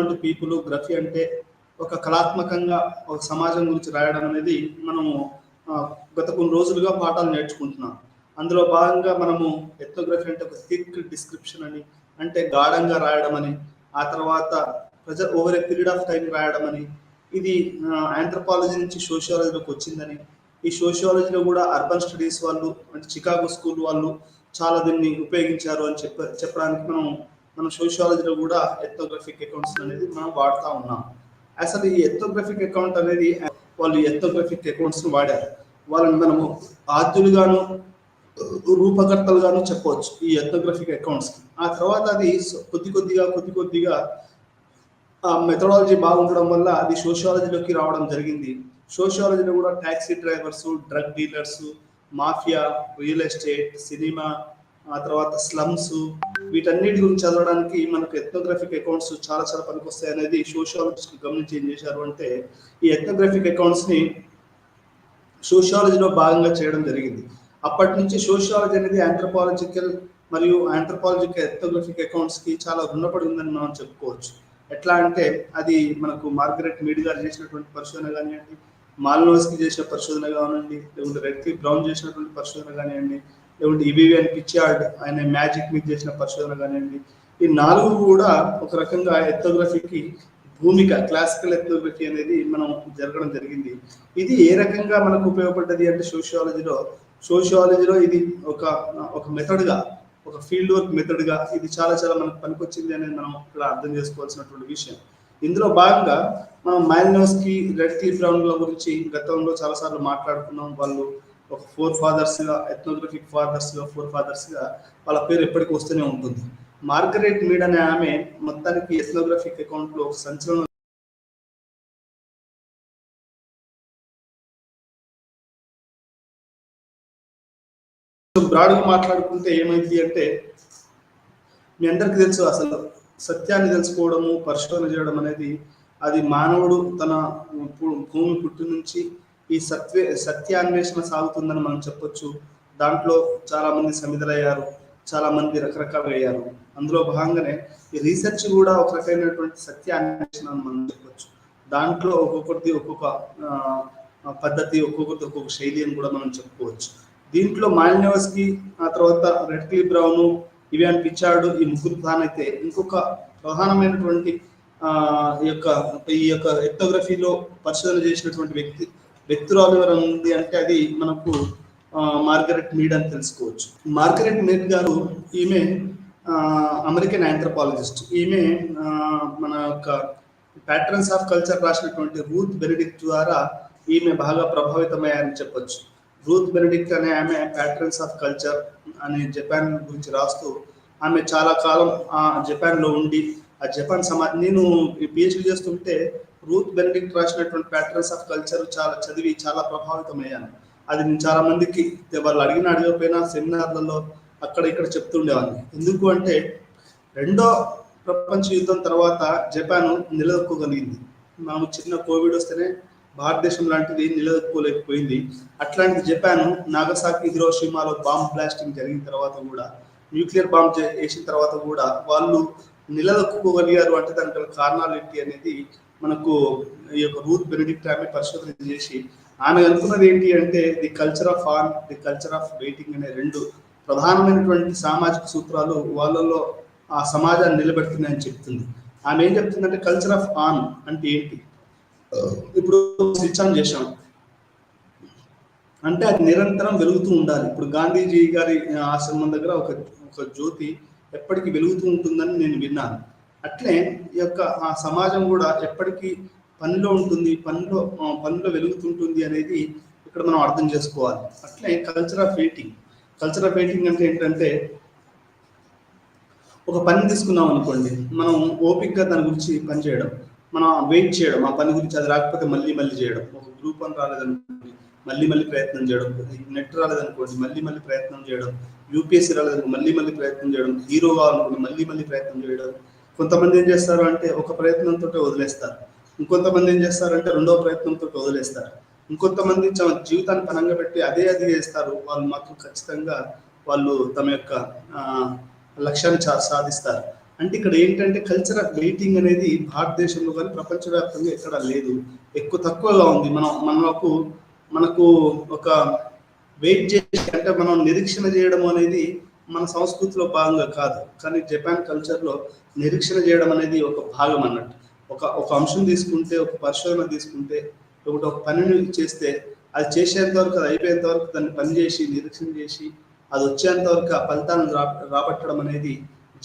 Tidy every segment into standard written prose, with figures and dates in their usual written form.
అంటే people, graphy అంటే ఒక కళాత్మకంగా ఒక సమాజం గురించి రాయడం అనేది మనము గత కొన్ని రోజులుగా పాఠాలు నేర్చుకుంటున్నాం. అందులో భాగంగా మనము ఎథ్నోగ్రఫీ అంటే ఒక థిక్ డిస్క్రిప్షన్ అని, అంటే గాఢంగా రాయడం అని, ఆ తర్వాత over a period of time రాయడం అని, ఇది ఆంథ్రపాలజీ నుంచి సోషియాలజీలోకి వచ్చిందని, ఈ సోషియాలజీలో కూడా అర్బన్ స్టడీస్ వాళ్ళు అంటే చికాగో స్కూల్ వాళ్ళు చాలా దీన్ని ఉపయోగించారు అని చెప్పడానికి మనం సోషియాలజీలో కూడా ఎథ్నోగ్రఫిక్ అకౌంట్స్ అనేది మనం వాడుతూ ఉన్నాం. అసలు ఈ ఎథ్నోగ్రఫిక్ అకౌంట్ అనేది వాళ్ళు ఎథ్నోగ్రఫిక్ అకౌంట్స్ వాడారు. వాళ్ళని మనము ఆద్యులుగాను రూపకర్తలుగాను చెప్పవచ్చు ఈ ఎథ్నోగ్రఫిక్ అకౌంట్స్కి. ఆ తర్వాత అది కొద్ది కొద్దిగా మెథడాలజీ బాగుండడం వల్ల అది సోషియాలజీలోకి రావడం జరిగింది. సోషియాలజీలో కూడా taxi drivers, drug dealers, mafia, real estate, cinema, ఆ తర్వాత స్లమ్స్, వీటన్నిటి గురించి చదవడానికి మనకు ఎథ్నోగ్రఫిక్ అకౌంట్స్ చాలా చాలా పనికొస్తాయి అనేది సోషియాలజిస్ట్ గమనించి ఏం చేశారు అంటే ఈ ఎథ్నోగ్రఫిక్ అకౌంట్స్ని సోషియాలజీలో భాగంగా చేయడం జరిగింది. అప్పటి నుంచి సోషియాలజీ అనేది ఆంథ్రోపాలజికల్ మరియు ఆంథ్రోపాలజికల్ ఎథ్నోగ్రఫిక్ అకౌంట్స్కి చాలా రుణపడి ఉందని మనం చెప్పుకోవచ్చు. ఎట్లా అంటే అది మనకు మార్గరెట్ మీడ్ గారు చేసినటువంటి పరిశోధన కానివ్వండి, మాల్నోస్కి చేసిన పరిశోధన కానివ్వండి, లేకుంటే రెడ్క్లిఫ్ బ్రౌన్ చేసినటువంటి పరిశోధన కానివ్వండి, లేకుంటే ఈబీవియన్ పిచార్డ్ ఆయన మ్యాజిక్ మీద చేసిన పరిశోధన కానివ్వండి, ఈ నాలుగు కూడా ఒక రకంగా ఎథ్నోగ్రఫీకి భూమిక, క్లాసికల్ ఎథ్నోగ్రఫీ అనేది మనం జరగడం జరిగింది. ఇది ఏ రకంగా మనకు ఉపయోగపడ్డది అంటే సోషియాలజీలో ఇది ఒక మెథడ్గా, ఒక ఫీల్డ్ వర్క్ మెథడ్గా ఇది చాలా చాలా మనకు పనికొచ్చింది అనేది మనం ఇక్కడ అర్థం చేసుకోవాల్సినటువంటి విషయం. ఇందులో భాగంగా మనం మాల్నోస్కి, రెడ్క్లిఫ్ బ్రౌన్ల గురించి గతంలో చాలాసార్లు మాట్లాడుకున్నాం. వాళ్ళు ఒక ఎథ్నోగ్రఫిక్ ఫోర్ ఫాదర్స్గా వాళ్ళ పేరు ఎప్పటికీ వస్తూనే ఉంటుంది. మార్గరెట్ మీడ్ అనే ఆమె మొత్తానికి ఎథ్నోగ్రఫిక్ అకౌంట్లో ఒక సంచలనం బ్రాడ్గా మాట్లాడుకుంటే ఏమైంది అంటే మీ అందరికీ తెలుసు, అసలు సత్యాన్ని తెలుసుకోవడము, పరిశోధన చేయడం అనేది అది మానవుడు తన భూమి పుట్టి నుంచి ఈ సత్యాన్వేషణ సాగుతుందని మనం చెప్పొచ్చు. దాంట్లో చాలా మంది సమిధలయ్యారు, చాలా మంది రకరకాలుగా అయ్యారు. అందులో భాగంగానే ఈ రీసెర్చ్ కూడా ఒక రకమైనటువంటి సత్యాన్వేషణ అని మనం చెప్పొచ్చు. దాంట్లో ఒక్కొక్కటి ఒక్కొక్క పద్ధతి, ఒక్కొక్కటి ఒక్కొక్క శైలి అని కూడా మనం చెప్పుకోవచ్చు. దీంట్లో మాల్నోస్కి, ఆ తర్వాత రెడ్క్లిఫ్ బ్రౌన్, ఈబీవియన్ పిచార్డ్, ఈ ముగ్గురు ప్రధానైతే ఇంకొక ప్రధానమైనటువంటి ఈ యొక్క ఎథ్నోగ్రఫీలో పరిశోధన చేసినటువంటి వ్యక్తురాలు ఎవరు ఉంది అంటే అది మనకు మార్గరెట్ మీడ్ అని తెలుసుకోవచ్చు. మార్గరెట్ మీడ్ గారు ఈమె అమెరికన్ ఆంథ్రోపాలజిస్ట్. ఈమె మన యొక్క ప్యాటర్న్స్ ఆఫ్ కల్చర్ రాసినటువంటి రూత్ బెనెడిక్ట్ ద్వారా ఈమె బాగా ప్రభావితమయ్యారని చెప్పొచ్చు. రూత్ బెనెడిక్ట్ అనే ఆమె ప్యాటర్న్స్ ఆఫ్ కల్చర్ అనే జపాన్ గురించి రాస్తూ ఆమె చాలా కాలం జపాన్లో ఉండి ఆ జపాన్ నేను పిహెచ్డి చేస్తుంటే రూత్ బెనెడిక్ట్ రాసినటువంటి ప్యాటర్న్స్ ఆఫ్ కల్చర్ చదివి చాలా ప్రభావితమయ్యాను. అది నేను చాలా మందికి వాళ్ళు అడగకపోయినా సెమినార్లలో అక్కడ ఇక్కడ చెప్తుండేవాడిని. ఎందుకు అంటే రెండో ప్రపంచ యుద్ధం తర్వాత జపాన్ నిలదొక్కగలిగింది. మనం చిన్న కోవిడ్ వస్తేనే భారతదేశం లాంటిది నిలదొక్కుకోలేకపోయింది. అట్లాంటి జపాన్ నాగసాకి, హిరోషిమాలో బాంబ్ బ్లాస్టింగ్ జరిగిన తర్వాత కూడా, న్యూక్లియర్ బాంబ్ వేసిన తర్వాత కూడా వాళ్ళు నిలదొక్కుకోగలిగారు. అంటే దానికి గల కారణాలు ఏంటి అనేది మనకు ఈ యొక్క రూత్ బెనెడిక్ట్ ఆమె పరిశోధన చేసి ఆమె అనుకున్నది ఏంటి అంటే the culture of on, the culture of waiting అనే రెండు ప్రధానమైనటువంటి సామాజిక సూత్రాలు వాళ్ళలో ఆ సమాజాన్ని నిలబెడుతున్నాయని చెప్తుంది. ఆమె ఏం చెప్తుందంటే కల్చర్ ఆఫ్ ఆన్ అంటే ఏంటి, ఇప్పుడు స్విచ్ ఆన్ చేశాం అంటే అది నిరంతరం వెలుగుతూ ఉండాలి. ఇప్పుడు గాంధీజీ గారి ఆశ్రమం దగ్గర ఒక జ్యోతి ఎప్పటికీ వెలుగుతూ ఉంటుందని నేను విన్నాను. అట్లే ఈ యొక్క ఆ సమాజం కూడా ఎప్పటికీ పనిలో ఉంటుంది, పనిలో వెలుగుతుంటుంది అనేది ఇక్కడ మనం అర్థం చేసుకోవాలి. అట్లే కల్చర్ ఆఫ్ వెయిటింగ్ అంటే ఏంటంటే ఒక పని తీసుకున్నాం అనుకోండి, మనం ఓపికగా దాని గురించి పని చేయడం, మనం వెయిట్ చేయడం, ఆ పని గురించి అది రాకపోతే మళ్ళీ చేయడం, ఒక గ్రూప్ అని రాలేదనుకోండి మళ్ళీ ప్రయత్నం చేయడం, నెట్ రాలేదనుకోండి మళ్ళీ ప్రయత్నం చేయడం, యూపీఎస్సీ రాలేదనుకోండి మళ్ళీ ప్రయత్నం చేయడం, హీరో కావాలనుకోండి మళ్ళీ ప్రయత్నం చేయడం. కొంతమంది ఏం చేస్తారు అంటే ఒక ప్రయత్నంతో వదిలేస్తారు, ఇంకొంతమంది ఏం చేస్తారంటే రెండో ప్రయత్నంతో వదిలేస్తారు, ఇంకొంతమంది జీవితాన్ని పనంగా పెట్టి అదే చేస్తారు. వాళ్ళు మాత్రం ఖచ్చితంగా వాళ్ళు తమ యొక్క లక్ష్యాన్ని సాధిస్తారు. అంటే ఇక్కడ ఏంటంటే కల్చరల్ వెయిటింగ్ అనేది భారతదేశంలో కానీ ప్రపంచవ్యాప్తంగా ఎక్కడ లేదు, ఎక్కువ తక్కువగా ఉంది. మనకు ఒక వెయిట్ చేసి అంటే మనం నిరీక్షణ చేయడం అనేది మన సంస్కృతిలో భాగంగా కాదు. కానీ జపాన్ కల్చర్లో నిరీక్షణ చేయడం అనేది ఒక భాగం అన్నట్టు. ఒక అంశం తీసుకుంటే, ఒక పరిశోధన తీసుకుంటే, ఒక పనిని చేస్తే అది చేసేంత వరకు, అది అయిపోయేంత వరకు దాన్ని పని చేసి నిరీక్షణ చేసి అది వచ్చేంత వరకు ఆ ఫలితాలను రాబట్టడం అనేది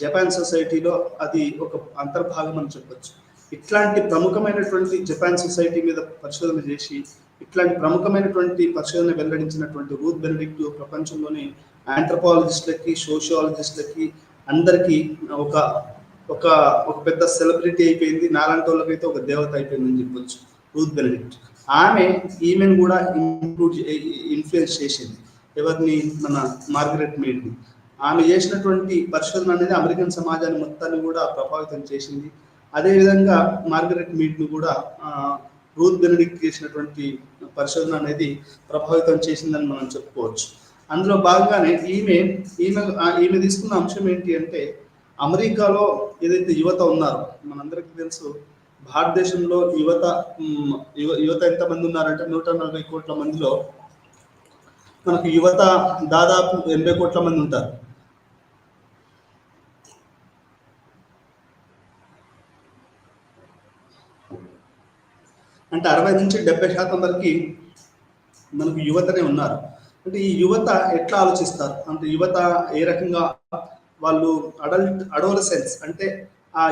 జపాన్ సొసైటీలో అది ఒక అంతర్భాగం అని చెప్పొచ్చు. ఇట్లాంటి ప్రముఖమైనటువంటి జపాన్ సొసైటీ మీద పరిశోధన చేసి ఇట్లాంటి ప్రముఖమైనటువంటి పరిశోధన వెల్లడించినటువంటి రూత్ బెనెడిక్ట్ ప్రపంచంలోని ఆంథ్రోపాలజిస్టులకి, సోషియాలజిస్టులకి అందరికీ ఒక ఒక ఒక పెద్ద సెలబ్రిటీ అయిపోయింది. నాలాంటి వాళ్ళకైతే ఒక దేవత అయిపోయిందని చెప్పొచ్చు రూత్ బెనెడిక్ట్. ఈమెను కూడా ఇన్ఫ్లుయెన్స్ చేసింది. ఎవరిని? మన మార్గరెట్ మీడ్ని. ఆమె చేసినటువంటి పరిశోధన అనేది అమెరికన్ సమాజాన్ని మొత్తాన్ని కూడా ప్రభావితం చేసింది. అదేవిధంగా మార్గరెట్ మీడ్ను కూడా రూత్ బెనెడిక్ట్ చేసినటువంటి పరిశోధన అనేది ప్రభావితం చేసిందని మనం చెప్పుకోవచ్చు. అందులో భాగంగానే ఈమె తీసుకున్న అంశం ఏంటి అంటే, అమెరికాలో ఏదైతే యువత ఉన్నారో, మనందరికీ తెలుసు భారతదేశంలో యువత ఎంతమంది ఉన్నారంటే 140 కోట్ల మందిలో మనకు యువత దాదాపు 80 కోట్ల మంది ఉంటారు. అంటే 60 నుంచి 70% వరకు మనకు యువతనే ఉన్నారు. అంటే ఈ యువత ఎట్లా ఆలోచిస్తారు అంటే, యువత ఏ రకంగా వాళ్ళు అడోలసెన్స్ అంటే ఆ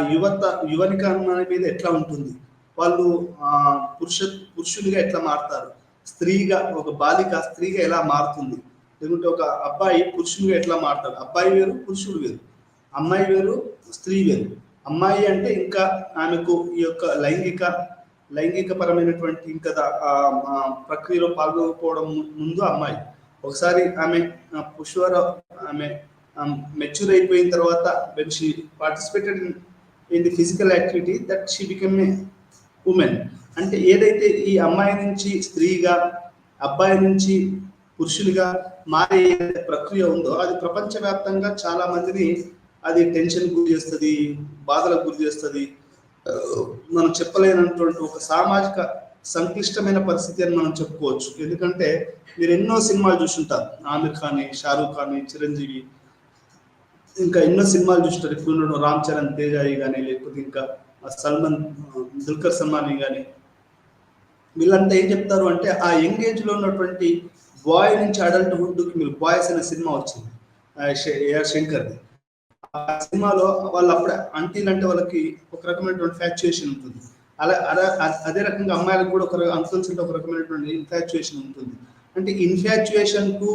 యువనికరణ మీద ఎట్లా ఉంటుంది, వాళ్ళు పురుషులుగా ఎట్లా మారుతారు, స్త్రీగా ఒక బాలిక స్త్రీగా ఎలా మారుతుంది, లేకుంటే ఒక అబ్బాయి పురుషులుగా ఎట్లా మారుతాడు. అబ్బాయి వేరు, పురుషుడు వేరు, అమ్మాయి వేరు, స్త్రీ వేరు. అమ్మాయి అంటే ఇంకా ఆమెకు ఈ యొక్క లైంగిక పరమైనటువంటి ఇంకా ప్రక్రియలో పాల్గొకపోవడం ముందు అమ్మాయి. ఒకసారి ఆమె ఆమె మెచ్యూర్ అయిపోయిన తర్వాత when she participated in the physical activity that she became a woman. అంటే ఏదైతే ఈ అమ్మాయి నుంచి స్త్రీగా, అబ్బాయి నుంచి పురుషులుగా మారే ప్రక్రియ ఉందో అది ప్రపంచవ్యాప్తంగా చాలా మందిని అది టెన్షన్ గురి చేస్తుంది, బాధలకు గురి చేస్తుంది. మనం చెప్పలేనటువంటి ఒక సామాజిక సంక్లిష్టమైన పరిస్థితి అని మనం చెప్పుకోవచ్చు. ఎందుకంటే మీరు ఎన్నో సినిమాలు చూసుంటారు, ఆమిర్ ఖాన్, షారూక్ ఖాన్, చిరంజీవి, ఇంకా ఎన్నో సినిమాలు చూస్తారు. ఇప్పుడు రామ్ చరణ్ తేజాయి కానీ, లేకపోతే ఇంకా దుల్కర్ సల్మాన్ కానీ, వీళ్ళంతా ఏం చెప్తారు అంటే ఆ యంగేజ్ లో ఉన్నటువంటి బాయ్ నుంచి అడల్ట్ హుడ్కి మీరు బాయ్స్ అనే సినిమా వచ్చింది ఏఆర్ శంకర్ది. ఆ సినిమాలో వాళ్ళు అప్పుడే అంటీలు అంటే వాళ్ళకి ఒక రకమైనటువంటి ఫ్యాక్చుయేషన్ ఉంటుంది. అదే రకంగా అమ్మాయిలకు కూడా ఒక అంకుల్స్ ఒక రకమైనటువంటి ఇన్ఫాక్చుయేషన్ ఉంటుంది. అంటే ఇన్ఫాక్చుయేషన్ కు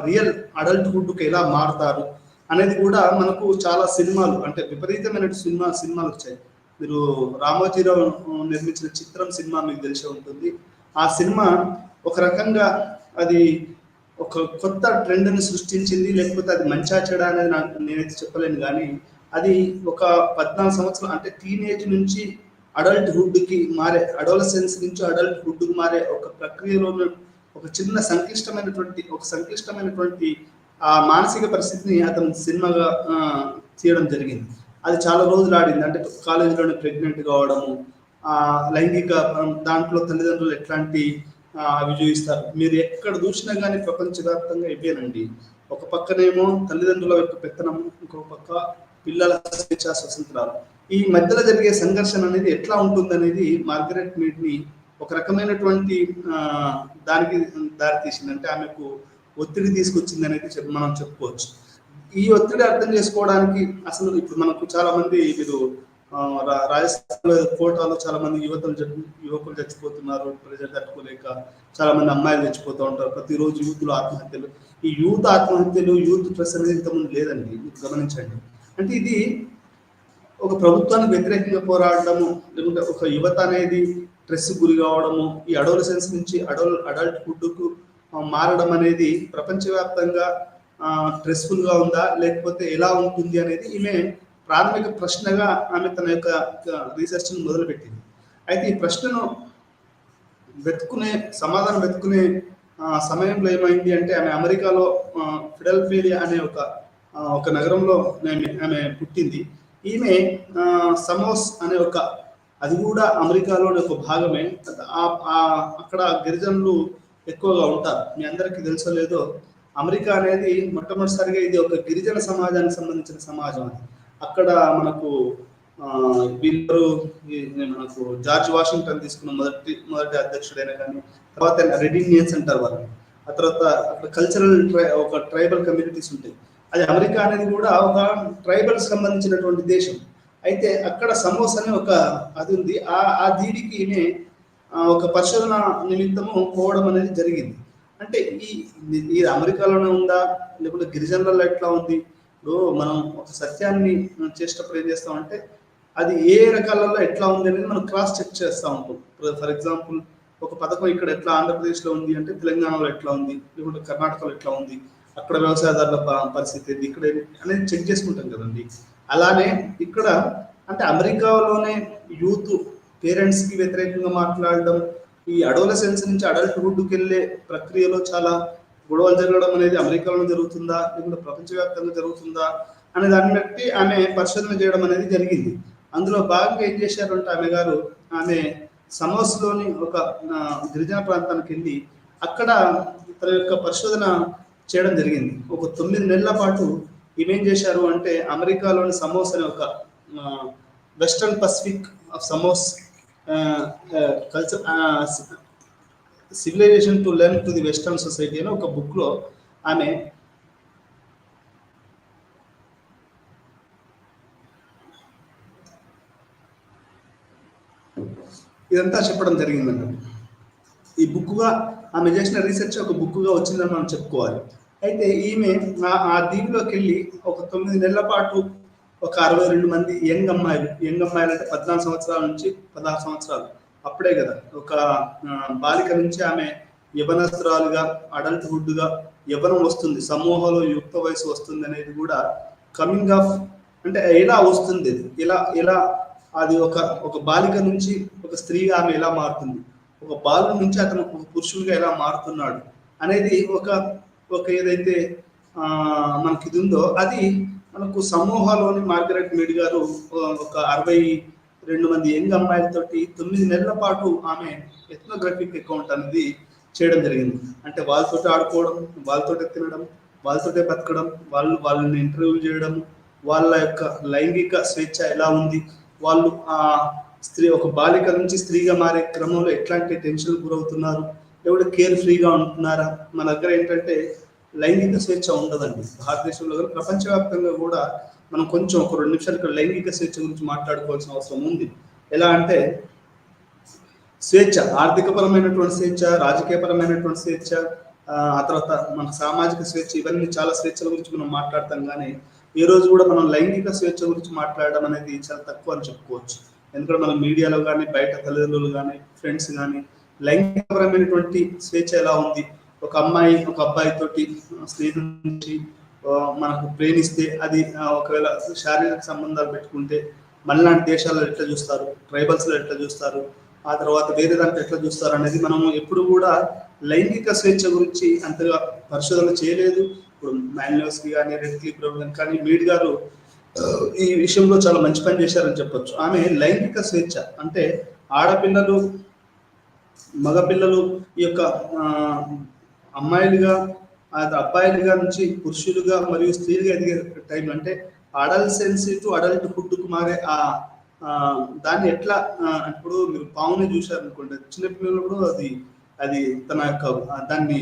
రియల్ అడల్ట్హుడ్కి ఎలా మారుతారు అనేది కూడా మనకు చాలా సినిమాలు, అంటే విపరీతమైన సినిమాలు వచ్చాయి. మీరు రామోజీరావు నిర్మించిన చిత్రం సినిమా మీకు తెలిసే ఉంటుంది. ఆ సినిమా ఒక రకంగా అది ఒక కొత్త ట్రెండ్ని సృష్టించింది. లేకపోతే అది మంచా చెడా అనేది నేనైతే చెప్పలేను, కానీ అది ఒక 14 సంవత్సరాలు అంటే టీనేజ్ నుంచి అడల్ట్హుడ్కి మారే, అడోలసెన్స్ నుంచి అడల్ట్హుడ్కి మారే ఒక ప్రక్రియలో ఒక చిన్న సంక్లిష్టమైనటువంటి ఆ మానసిక పరిస్థితిని అతను సినిమాగా తీయడం జరిగింది. అది చాలా రోజులు ఆడింది. అంటే కాలేజీలోనే ప్రెగ్నెంట్ కావడము, లైంగిక దాంట్లో తల్లిదండ్రులు ఎట్లాంటి అవి చూపిస్తారు. మీరు ఎక్కడ చూసినా కానీ ప్రపంచవ్యాప్తంగా ఇవేనండి. ఒక పక్కనేమో తల్లిదండ్రుల యొక్క పెత్తనము, ఇంకొక పక్క పిల్లల స్వేచ్ఛా స్వతంత్రాలు. ఈ మధ్యలో జరిగే సంఘర్షణ అనేది ఎట్లా ఉంటుందనేది మార్గరెట్ మీడ్ని ఒక రకమైనటువంటి దానికి దారి తీసింది. అంటే ఆమెకు ఒత్తిడి తీసుకొచ్చింది అనేది మనం చెప్పుకోవచ్చు. ఈ ఒత్తిడి అర్థం చేసుకోవడానికి అసలు ఇప్పుడు మనకు చాలా మంది, మీరు రాజస్థాన్లో కోటాలో చాలా మంది యువకులు చచ్చిపోతున్నారు, ప్రజలు తట్టుకోలేక. చాలా మంది అమ్మాయిలు చచ్చిపోతూ ఉంటారు ప్రతిరోజు. యూత్లో ఆత్మహత్యలు, ఈ యూత్ ఆత్మహత్యలు, యూత్ ప్రెస్ అనేది ఇంతకుముందు లేదండి, గమనించండి. అంటే ఇది ఒక ప్రభుత్వానికి వ్యతిరేకంగా పోరాడము, లేకుంటే ఒక యువత అనేది స్ట్రెస్ గురి కావడము, ఈ అడోలసెన్స్ నుంచి అడల్ట్హుడ్కు మారడం అనేది ప్రపంచవ్యాప్తంగా స్ట్రెస్ఫుల్ గా ఉందా లేకపోతే ఎలా ఉంటుంది అనేది ఈమె ప్రాథమిక ప్రశ్నగా ఆమె తన యొక్క రీసెర్చ్ ను మొదలుపెట్టింది. అయితే ఈ ప్రశ్నను సమాధానం వెతుకునే సమయంలో ఏమైంది అంటే, ఆమె అమెరికాలో ఫిలడెల్ఫియా అనే ఒక ఒక నగరంలో ఆమె పుట్టింది. ఈమె సమోస్ అనే అది కూడా అమెరికాలోని ఒక భాగమే. అక్కడ గిరిజనులు ఎక్కువగా ఉంటారు. మీ అందరికీ తెలుసో లేదో, అమెరికా అనేది మొట్టమొదటిసారిగా ఇది ఒక గిరిజన సమాజానికి సంబంధించిన సమాజం అది. అక్కడ మనకు వీళ్ళరు మనకు జార్జ్ వాషింగ్టన్ తీసుకున్న మొదటి అధ్యక్షుడైనా కానీ, తర్వాత రెడ్ ఇండియన్స్ అంటారు వాళ్ళని. ఆ తర్వాత అక్కడ కల్చరల్ ఒక ట్రైబల్ కమ్యూనిటీస్ ఉంటాయి. అది అమెరికా అనేది కూడా ఒక ట్రైబల్స్ సంబంధించినటువంటి దేశం. అయితే అక్కడ సమోస్ అనే అది ఉంది. ఆ దీనికి ఒక పరిశోధన నిమిత్తము పోవడం అనేది జరిగింది. అంటే ఈ అమెరికాలోనే ఉందా, లేకుంటే గిరిజనులలో ఎట్లా ఉంది? ఇప్పుడు మనం ఒక సత్యాన్ని చేసేటప్పుడు ఏం చేస్తామంటే అది ఏ రకాలలో ఎట్లా ఉంది అనేది మనం క్రాస్ చెక్ చేస్తూ ఉంటాం. ఫర్ ఎగ్జాంపుల్, ఒక పథకం ఇక్కడ ఎట్లా ఆంధ్రప్రదేశ్లో ఉంది అంటే తెలంగాణలో ఎట్లా ఉంది, లేకుంటే కర్ణాటకలో ఎట్లా ఉంది, అక్కడ వ్యవసాయదారుల పరిస్థితి ఏంటి, ఇక్కడ అనేది చెక్ చేసుకుంటాం కదండి. అలానే ఇక్కడ అంటే అమెరికాలోనే యూత్ పేరెంట్స్కి వ్యతిరేకంగా మాట్లాడడం, ఈ అడోలసెన్స్ నుంచి అడల్ట్హుడ్కి వెళ్ళే ప్రక్రియలో చాలా గొడవలు జరగడం అనేది అమెరికాలో జరుగుతుందా, లేకుంటే ప్రపంచవ్యాప్తంగా జరుగుతుందా అనే దాన్ని బట్టి ఆమె పరిశోధన చేయడం అనేది జరిగింది. అందులో భాగంగా ఏం చేశారంటే ఆమె సమోస్లోని ఒక గిరిజన ప్రాంతానికి వెళ్ళి అక్కడ తన యొక్క పరిశోధన చేయడం జరిగింది. ఒక 9 నెలల పాటు ఏమేం చేశారు అంటే అమెరికాలోని సమోస్ అనే ఒక western pacific of Samoa's culture civilization to learn to the western society అని ఒక బుక్లో ఆమె ఇదంతా చెప్పడం జరిగిందండి. ఈ బుక్గా ఆమె చేసిన రీసెర్చ్ ఒక బుక్గా వచ్చిందని మనం చెప్పుకోవాలి. అయితే ఈమె ఆ దీవిలోకి వెళ్ళి ఒక 9 నెలల పాటు ఒక 62 మంది యంగ్ అమ్మాయిలు అంటే 14 సంవత్సరాల నుంచి 16 సంవత్సరాలు, అప్పుడే కదా ఒక బాలిక నుంచి ఆమె యవనస్తురాలుగా అడల్ట్హుడ్గా యవ్వనం వస్తుంది, సమూహంలో యుక్త వయసు వస్తుంది అనేది కూడా కమింగ్ ఆఫ్ అంటే ఎలా వస్తుంది, ఎలా అది ఒక బాలిక నుంచి ఒక స్త్రీగా ఆమె ఎలా మారుతుంది, ఒక బాలుడి నుంచి అతను ఒక పురుషుడిగా ఎలా మారుతున్నాడు అనేది ఒక ఏదైతే మనకి ఇది ఉందో అది మనకు సమూహంలోని మార్గరెట్ మీడ్ గారు ఒక 62 మంది యంగ్ అమ్మాయిలతోటి 9 నెలల పాటు ఆమె ఎథ్నోగ్రఫిక్ అకౌంట్ అనేది చేయడం జరిగింది. అంటే వాళ్ళతోటి ఆడుకోవడం, వాళ్ళతోటి తినడం, వాళ్ళతోటే బతకడం, వాళ్ళని ఇంటర్వ్యూలు చేయడం, వాళ్ళ యొక్క లైంగిక స్వేచ్ఛ ఎలా ఉంది, వాళ్ళు ఒక బాలిక నుంచి స్త్రీగా మారే క్రమంలో ఎట్లాంటి టెన్షన్ గురవుతున్నారు, ఎవరు కేర్ ఫ్రీగా ఉంటున్నారా. మన దగ్గర ఏంటంటే లైంగిక స్వేచ్ఛ ఉండదండి భారతదేశంలో, కానీ ప్రపంచవ్యాప్తంగా కూడా మనం కొంచెం ఒక 2 నిమిషాలు ఇక్కడ లైంగిక స్వేచ్ఛ గురించి మాట్లాడుకోవాల్సిన అవసరం ఉంది. ఎలా అంటే స్వేచ్ఛ, ఆర్థికపరమైనటువంటి స్వేచ్ఛ, రాజకీయపరమైనటువంటి స్వేచ్ఛ, ఆ తర్వాత మన సామాజిక స్వేచ్ఛ, ఇవన్నీ చాలా స్వేచ్ఛల గురించి మనం మాట్లాడతాం. కానీ ఈ రోజు కూడా మనం లైంగిక స్వేచ్ఛ గురించి మాట్లాడడం అనేది చాలా తక్కువ అని చెప్పుకోవచ్చు. ఎందుకంటే మన మీడియాలో కానీ, బయట తల్లిదండ్రులు కానీ, ఫ్రెండ్స్ కానీ లైంగికపరమైనటువంటి స్వేచ్ఛ ఎలా ఉంది, ఒక అమ్మాయి ఒక అబ్బాయితోటి స్నేహం నుంచి మనకు ప్రేమిస్తే అది ఒకవేళ శారీరక సంబంధాలు పెట్టుకుంటే మనలాంటి దేశాల్లో ఎట్లా చూస్తారు, ట్రైబల్స్లో ఎట్లా చూస్తారు, ఆ తర్వాత వేరే దాంట్లో ఎట్లా చూస్తారు అనేది మనము ఎప్పుడు కూడా లైంగిక స్వేచ్ఛ గురించి అంతగా పరిశోధన చేయలేదు. ఇప్పుడు మాన్యోస్కి కానీ, రెడ్ క్లిఫ్ కానీ మీడ్ గారు ఈ విషయంలో చాలా మంచి పని చేశారని చెప్పొచ్చు. ఆమె లైంగిక స్వేచ్ఛ అంటే ఆడపిల్లలు మగపిల్లలు ఈ యొక్క అమ్మాయిలుగా అబ్బాయిలుగా నుంచి పురుషులుగా మరియు స్త్రీలుగా ఎదిగే టైం అంటే అడల్సెన్సీ టు అడల్ట్హుడ్కు మారే దాన్ని ఎట్లా, ఇప్పుడు మీరు పావుని చూశారనుకోండి, చిన్నపిల్లలు కూడా అది తన యొక్క దాన్ని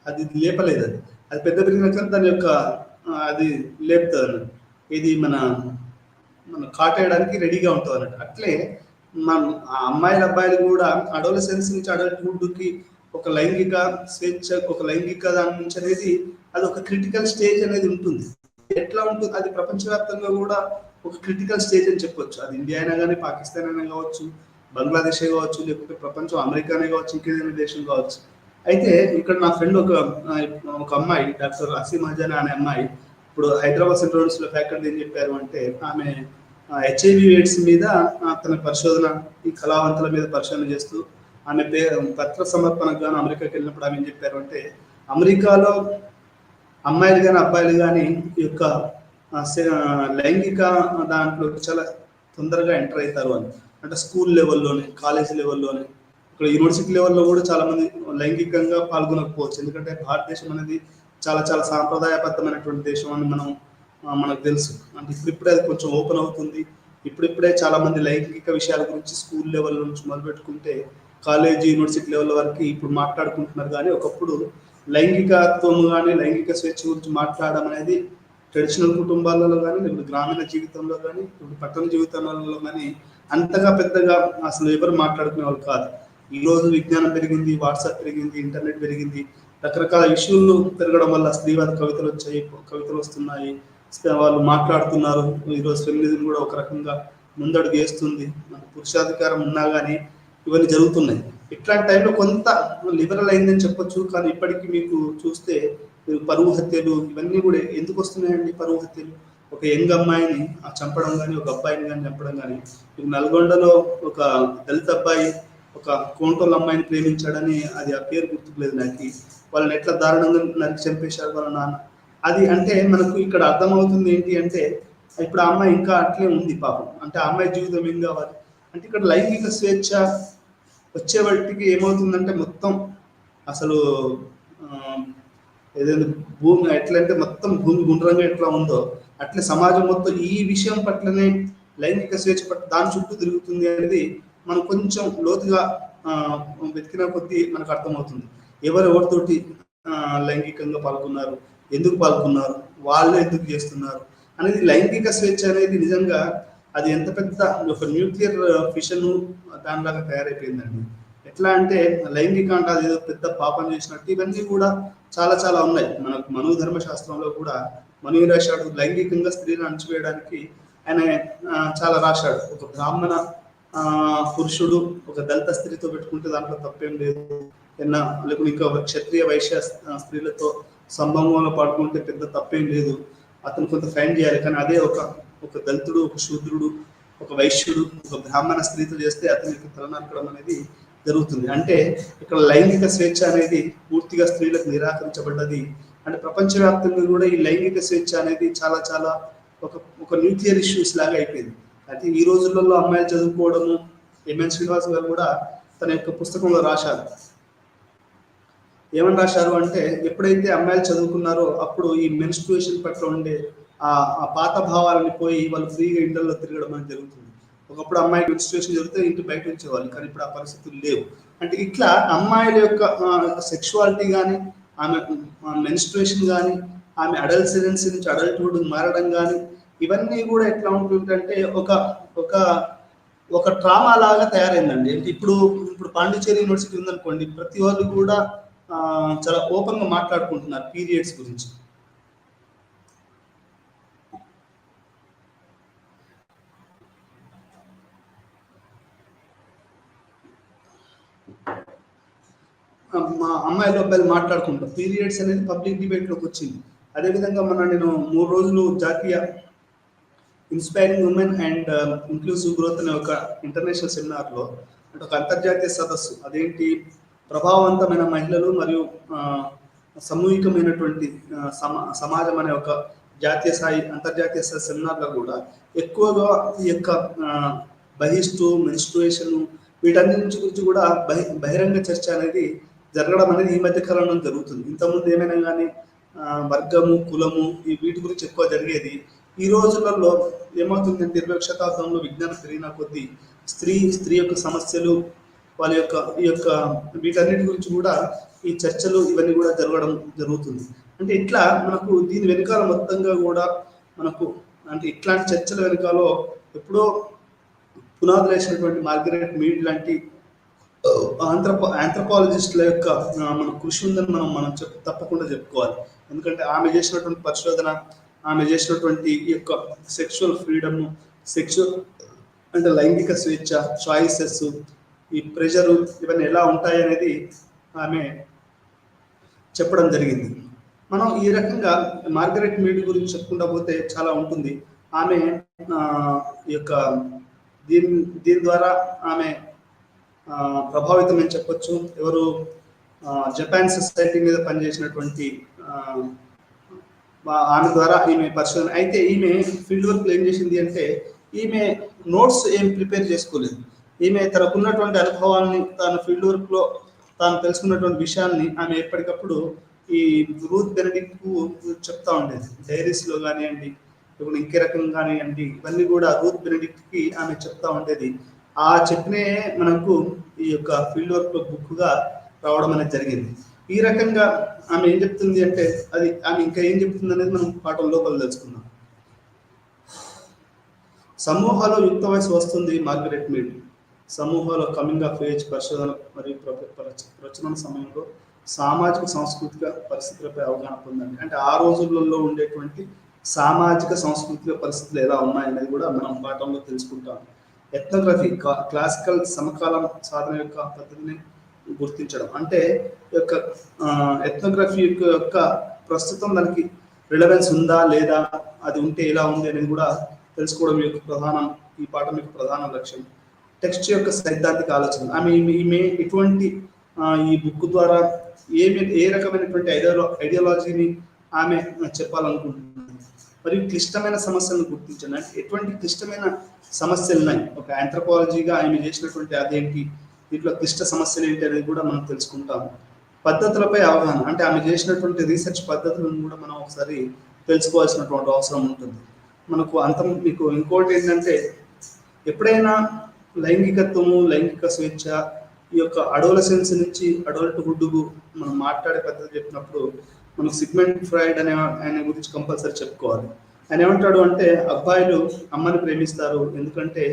అది లేపలేదు, అది పెద్ద పెరిగినాక దాని యొక్క అది లేపుతుంది అన్నట్టు, ఇది మన కాటేయడానికి రెడీగా ఉంటుంది అన్నట్టు. అట్లే మన అమ్మాయిల అబ్బాయిలు కూడా అడోలసెన్స్ నుంచి అడల్ట్హుడ్కి ఒక లైంగిక స్వేచ్ఛ, ఒక లైంగిక దాని నుంచి అనేది అది ఒక క్రిటికల్ స్టేజ్ అనేది ఉంటుంది. ఎట్లా ఉంటుంది అది ప్రపంచవ్యాప్తంగా కూడా ఒక క్రిటికల్ స్టేజ్ అని చెప్పొచ్చు. అది ఇండియా అయినా కానీ, పాకిస్తాన్ అయినా కావచ్చు, బంగ్లాదేశ్ కావచ్చు, లేకపోతే ప్రపంచం అమెరికానే కావచ్చు, ఇంకేదైనా దేశం కావచ్చు. అయితే ఇక్కడ నా ఫ్రెండ్ ఒక అమ్మాయి డాక్టర్ అసీమ్ మహాజన్ అనే అమ్మాయి ఇప్పుడు హైదరాబాద్ సెంట్రల్ యూనివర్సిటీలో ఫ్యాకల్టీ ఏం చెప్పారు అంటే ఆమె HIV ఎయిడ్స్ మీద తన పరిశోధన, ఈ కళావంతుల మీద పరిశోధన చేస్తూ ఆమె పత్ర సమర్పణకు గాను అమెరికాకి వెళ్ళినప్పుడు ఆమె ఏం చెప్పారు అంటే అమెరికాలో అమ్మాయిలు కానీ అబ్బాయిలు కానీ ఈ యొక్క లైంగిక దాంట్లో చాలా తొందరగా ఎంటర్ అవుతారు అని. అంటే స్కూల్ లెవెల్లోనే, కాలేజ్ లెవెల్లోనే, ఇక్కడ యూనివర్సిటీ లెవెల్లో కూడా చాలా మంది లైంగికంగా పాల్గొనకపోవచ్చు. ఎందుకంటే భారతదేశం అనేది చాలా చాలా సాంప్రదాయబద్ధమైనటువంటి దేశం అని మనకు తెలుసు. అంటే ఇప్పుడిప్పుడే అది కొంచెం ఓపెన్ అవుతుంది. ఇప్పుడిప్పుడే చాలా మంది లైంగిక విషయాల గురించి స్కూల్ లెవెల్ నుంచి మొదలుపెట్టుకుంటే కాలేజీ, యూనివర్సిటీ లెవెల్ వరకు ఇప్పుడు మాట్లాడుకుంటున్నారు. కానీ ఒకప్పుడు లైంగికత్వం కానీ లైంగిక స్వేచ్ఛ గురించి మాట్లాడడం అనేది ట్రెడిషనల్ కుటుంబాలలో కానీ, లేకపోతే గ్రామీణ జీవితంలో కానీ, ఇప్పుడు పట్టణ జీవితాలలో కానీ అంతగా పెద్దగా అసలు ఎవరు మాట్లాడుకునే వాళ్ళు కాదు. ఈరోజు విజ్ఞానం పెరిగింది, వాట్సాప్ పెరిగింది, ఇంటర్నెట్ పెరిగింది, రకరకాల ఇష్యూలు పెరగడం వల్ల స్త్రీవాద కవితలు వచ్చాయి, కవితలు వస్తున్నాయి, వాళ్ళు మాట్లాడుతున్నారు. ఈరోజు ఫెమినిజం కూడా ఒక రకంగా ముందడుగు వేస్తుంది. పురుషాధికారం ఉన్నా కానీ ఇవన్నీ జరుగుతున్నాయి. ఇట్లాంటి టైంలో కొంత లిబరల్ అయిందని చెప్పొచ్చు. కానీ ఇప్పటికీ మీకు చూస్తే పరువు హత్యలు ఇవన్నీ కూడా ఎందుకు వస్తున్నాయండి? పరువు హత్యలు ఒక యంగ్ అమ్మాయిని చంపడం కానీ, ఒక అబ్బాయిని కానీ చంపడం కానీ. నల్గొండలో ఒక దళిత అబ్బాయి ఒక కోంటోళ్ళ అమ్మాయిని ప్రేమించాడని, అది ఆ పేరు గుర్తుకులేదు నాకు, వాళ్ళని ఎట్లా దారుణంగా నరికి చంపేశారు వాళ్ళ నాన్న. అది అంటే మనకు ఇక్కడ అర్థమవుతుంది ఏంటి అంటే, ఇప్పుడు ఆ అమ్మాయి ఇంకా అట్లే ఉంది పాపం. అంటే ఆ అమ్మాయి జీవితం ఏం కావాలి అంటే, ఇక్కడ లైంగిక స్వేచ్ఛ వచ్చే వాటికి ఏమవుతుందంటే మొత్తం అసలు ఏదైనా భూమి ఎట్లంటే మొత్తం భూమి గుండ్రంగా ఎట్లా ఉందో అట్లే సమాజం మొత్తం ఈ విషయం పట్లనే, లైంగిక స్వేచ్ఛ పట్ల దాని చుట్టూ తిరుగుతుంది అనేది మనం కొంచెం లోతుగా వెతికిన కొద్దీ మనకు అర్థమవుతుంది. ఎవరెవరితోటి లైంగికంగా పాల్గొన్నారు, ఎందుకు పాల్గొన్నారు, వాళ్ళు ఎందుకు చేస్తున్నారు అనేది. లైంగిక స్వేచ్ఛ అనేది నిజంగా అది ఎంత పెద్ద ఒక న్యూక్లియర్ ఫిషన్ దానిలాగా తయారైపోయిందండి. ఎట్లా అంటే లైంగిక అంటే అది ఏదో పెద్ద పాపం చేసినట్టు. ఇవన్నీ కూడా చాలా చాలా ఉన్నాయి. మనకు మను ధర్మశాస్త్రంలో కూడా మను రాశాడు, లైంగికంగా స్త్రీలను అణచివేయడానికి ఆయన చాలా రాశాడు. ఒక బ్రాహ్మణ పురుషుడు ఒక దళిత స్త్రీతో పెట్టుకుంటే దాంట్లో తప్పేం లేదు, లేకపోతే ఇంకా క్షత్రియ వైశ్య స్త్రీలతో సంబంధంలో పాడుకుంటే పెద్ద తప్పేం లేదు, అతను కొంత ఫైన్ చేయాలి. కానీ అదే ఒక దళితుడు, ఒక శూద్రుడు, ఒక వైశ్యుడు ఒక బ్రాహ్మణ స్త్రీతో చేస్తే అతనికి తలనరకడం అనేది జరుగుతుంది. అంటే ఇక్కడ లైంగిక స్వేచ్ఛ అనేది పూర్తిగా స్త్రీలకు నిరాకరించబడ్డది. అంటే ప్రపంచవ్యాప్తంగా కూడా ఈ లైంగిక స్వేచ్ఛ అనేది చాలా చాలా ఒక న్యూక్లియర్ ఇష్యూస్ లాగా అయిపోయింది. అయితే ఈ రోజులలో అమ్మాయిలు చదువుకోవడము, ఎంఎన్ శ్రీనివాస్ గారు కూడా తన యొక్క పుస్తకంలో రాశారు. ఏమని రాశారు అంటే, ఎప్పుడైతే అమ్మాయిలు చదువుకున్నారో అప్పుడు ఈ మెన్స్ట్రుయేషన్ పట్ల ఉండే ఆ పాత భావాలని పోయి వాళ్ళు ఫ్రీగా ఇంటర్లో తిరగడం అనేది జరుగుతుంది. ఒకప్పుడు అమ్మాయికి మెన్స్ట్రుయేషన్ జరిగితే ఇంటి బయట ఉంచేవాళ్ళు, కానీ ఇప్పుడు ఆ పరిస్థితులు లేవు. అంటే ఇట్లా అమ్మాయిల యొక్క సెక్షువాలిటీ కానీ, ఆమె మెన్స్ట్రుయేషన్ కానీ, ఆమె అడల్టెరెన్సీ నుంచి అడల్ట్హుడ్ మారడం కానీ, ఇవన్నీ కూడా ఎట్లా ఉంటుందంటే ఒక ట్రామా లాగా తయారైందండి. అంటే ఇప్పుడు పాండిచేరి యూనివర్సిటీ ఉందనుకోండి, ప్రతి వాళ్ళు కూడా చాలా ఓపెన్ గా మాట్లాడుకుంటున్నారు పీరియడ్స్ గురించి. మా అమ్మాయిలు అబ్బాయిలు మాట్లాడుకుంటారు. పీరియడ్స్ అనేది పబ్లిక్ డిబేట్ లోకి వచ్చింది. అదేవిధంగా నేను 3 రోజులు జాతీయ inspiring women and inclusive growth అనే ఒక ఇంటర్నేషనల్ సెమినార్లో, అంటే ఒక అంతర్జాతీయ సదస్సు, అదేంటి ప్రభావవంతమైన మహిళలు మరియు సమూహికమైనటువంటి సమాజం అనే ఒక జాతీయ స్థాయి అంతర్జాతీయ సెమినార్లో కూడా ఎక్కువగా ఈ యొక్క బహిష్టు, మెన్స్ట్రుయేషన్, వీటన్నిటి గురించి కూడా బహిరంగ చర్చ అనేది జరగడం అనేది ఈ మధ్య కాలంలో జరుగుతుంది. ఇంతకుముందు ఏమైనా కానీ వర్గము, కులము వీటి గురించి ఎక్కువ జరిగేది. ఈ రోజులలో ఏమవుతుందంటే 20వ శతాబ్దంలో విజ్ఞానం పెరిగిన కొద్దీ స్త్రీ యొక్క సమస్యలు, వాళ్ళ యొక్క ఈ యొక్క వీటన్నిటి గురించి కూడా ఈ చర్చలు ఇవన్నీ కూడా జరగడం జరుగుతుంది. అంటే ఇట్లా మనకు దీని వెనకాల మొత్తంగా కూడా మనకు అంటే ఇట్లాంటి చర్చల వెనకాల ఎప్పుడో పునాదులు వేసినటువంటి మార్గరెట్ మీడ్ లాంటి ఆంథ్రపాలజిస్టుల యొక్క మన కృషి ఉందని మనం తప్పకుండా చెప్పుకోవాలి. ఎందుకంటే ఆమె చేసినటువంటి పరిశోధన, ఆమె చేసినటువంటి ఈ యొక్క సెక్షువల్ ఫ్రీడమ్, సెక్షువల్ అంటే లైంగిక స్వేచ్ఛ, చాయిసెస్, ఈ ప్రెషరు ఇవన్నీ ఎలా ఉంటాయి అనేది ఆమె చెప్పడం జరిగింది. మనం ఈ రకంగా మార్గరెట్ మీడ్ గురించి చెప్పుకుంటా పోతే చాలా ఉంటుంది. ఆమె ఈ యొక్క దీని ద్వారా ఆమె ప్రభావితం అని చెప్పొచ్చు. ఎవరు జపాన్ సొసైటీ మీద పనిచేసినటువంటి ఆమె ద్వారా ఈమె పరిశోధన అయితే ఈమె ఫీల్డ్ వర్క్ ఏం చేసింది అంటే ఈమె నోట్స్ ఏం ప్రిపేర్ చేసుకోలేదు. ఈమె తనకున్నటువంటి అనుభవాన్ని తన ఫీల్డ్ వర్క్ లో తాను తెలుసుకున్నటువంటి విషయాన్ని ఆమె ఎప్పటికప్పుడు ఈ రూత్ బెనడిక్ట్ కు చెప్తా ఉండేది. డైరీస్ లో కానివ్వండి, ఇప్పుడు ఇంకే రకం కానివ్వండి, ఇవన్నీ కూడా రూత్ బెనడిక్ట్ కి ఆమె చెప్తా ఉండేది. ఆ చెప్పినే మనకు ఈ యొక్క ఫీల్డ్ వర్క్ బుక్ గా రావడం అనేది జరిగింది. ఈ రకంగా ఆమె ఏం చెప్తుంది అంటే అది ఆమె ఇంకా ఏం చెప్తుంది అనేది మనం పాఠం లోపల తెలుసుకుందాం. సమూహాలో యుక్త వయసు వస్తుంది మార్గరెట్ మీడ్. సమూహాల కమింగ్ ఆఫ్ ఏజ్ పరిశోధన మరియు ప్రచురణ సమయంలో సామాజిక సాంస్కృతిక పరిస్థితులపై అవగాహన పొందండి. అంటే ఆ రోజులలో ఉండేటువంటి సామాజిక సాంస్కృతిక పరిస్థితులు ఎలా ఉన్నాయనేది కూడా మనం పాఠంలో తెలుసుకుంటాం. ఎథ్నోగ్రఫీ క్లాసికల్ సమకాలం సాధన యొక్క పద్ధతిని గుర్తించడం, అంటే యొక్క ఎథ్నోగ్రఫీ యొక్క ప్రస్తుతం దానికి రిలవెన్స్ ఉందా లేదా, అది ఉంటే ఎలా ఉంది అనేది కూడా తెలుసుకోవడం యొక్క ప్రధానం, ఈ పాఠం యొక్క ప్రధాన లక్ష్యం. టెక్స్ట్ యొక్క సైద్ధాంతిక ఆలోచన, ఈమె ఇటువంటి ఈ బుక్ ద్వారా ఏ రకమైనటువంటి ఐడియాలజీని ఆమె చెప్పాలనుకుంటున్నారు. మరియు క్లిష్టమైన సమస్యలను గుర్తించండి, అంటే ఎటువంటి క్లిష్టమైన సమస్యలు ఉన్నాయి, ఒక ఆంథ్రోపాలజీగా ఆమె చేసినటువంటి అదేంటి, దీంట్లో క్లిష్ట సమస్యలు ఏంటి అనేది కూడా మనం తెలుసుకుంటాము. పద్ధతులపై అవగాహన, అంటే ఆమె చేసినటువంటి రీసెర్చ్ పద్ధతులను కూడా మనం ఒకసారి తెలుసుకోవాల్సినటువంటి అవసరం ఉంటుంది. మనకు మీకు ఇంకోటి ఏంటంటే, ఎప్పుడైనా లైంగికత్వము, లైంగిక స్వేచ్ఛ, ఈ యొక్క అడోలసెన్స్ నుంచి అడల్ట్హుడ్కు మనం మాట్లాడే పద్ధతి చెప్పినప్పుడు మనకు సిగ్మండ్ ఫ్రాయిడ్ ఆయన గురించి కంపల్సరీ చెప్పుకోవాలి. ఆయన ఏమంటాడు అంటే, అబ్బాయిలు అమ్మని ప్రేమిస్తారు ఎందుకంటే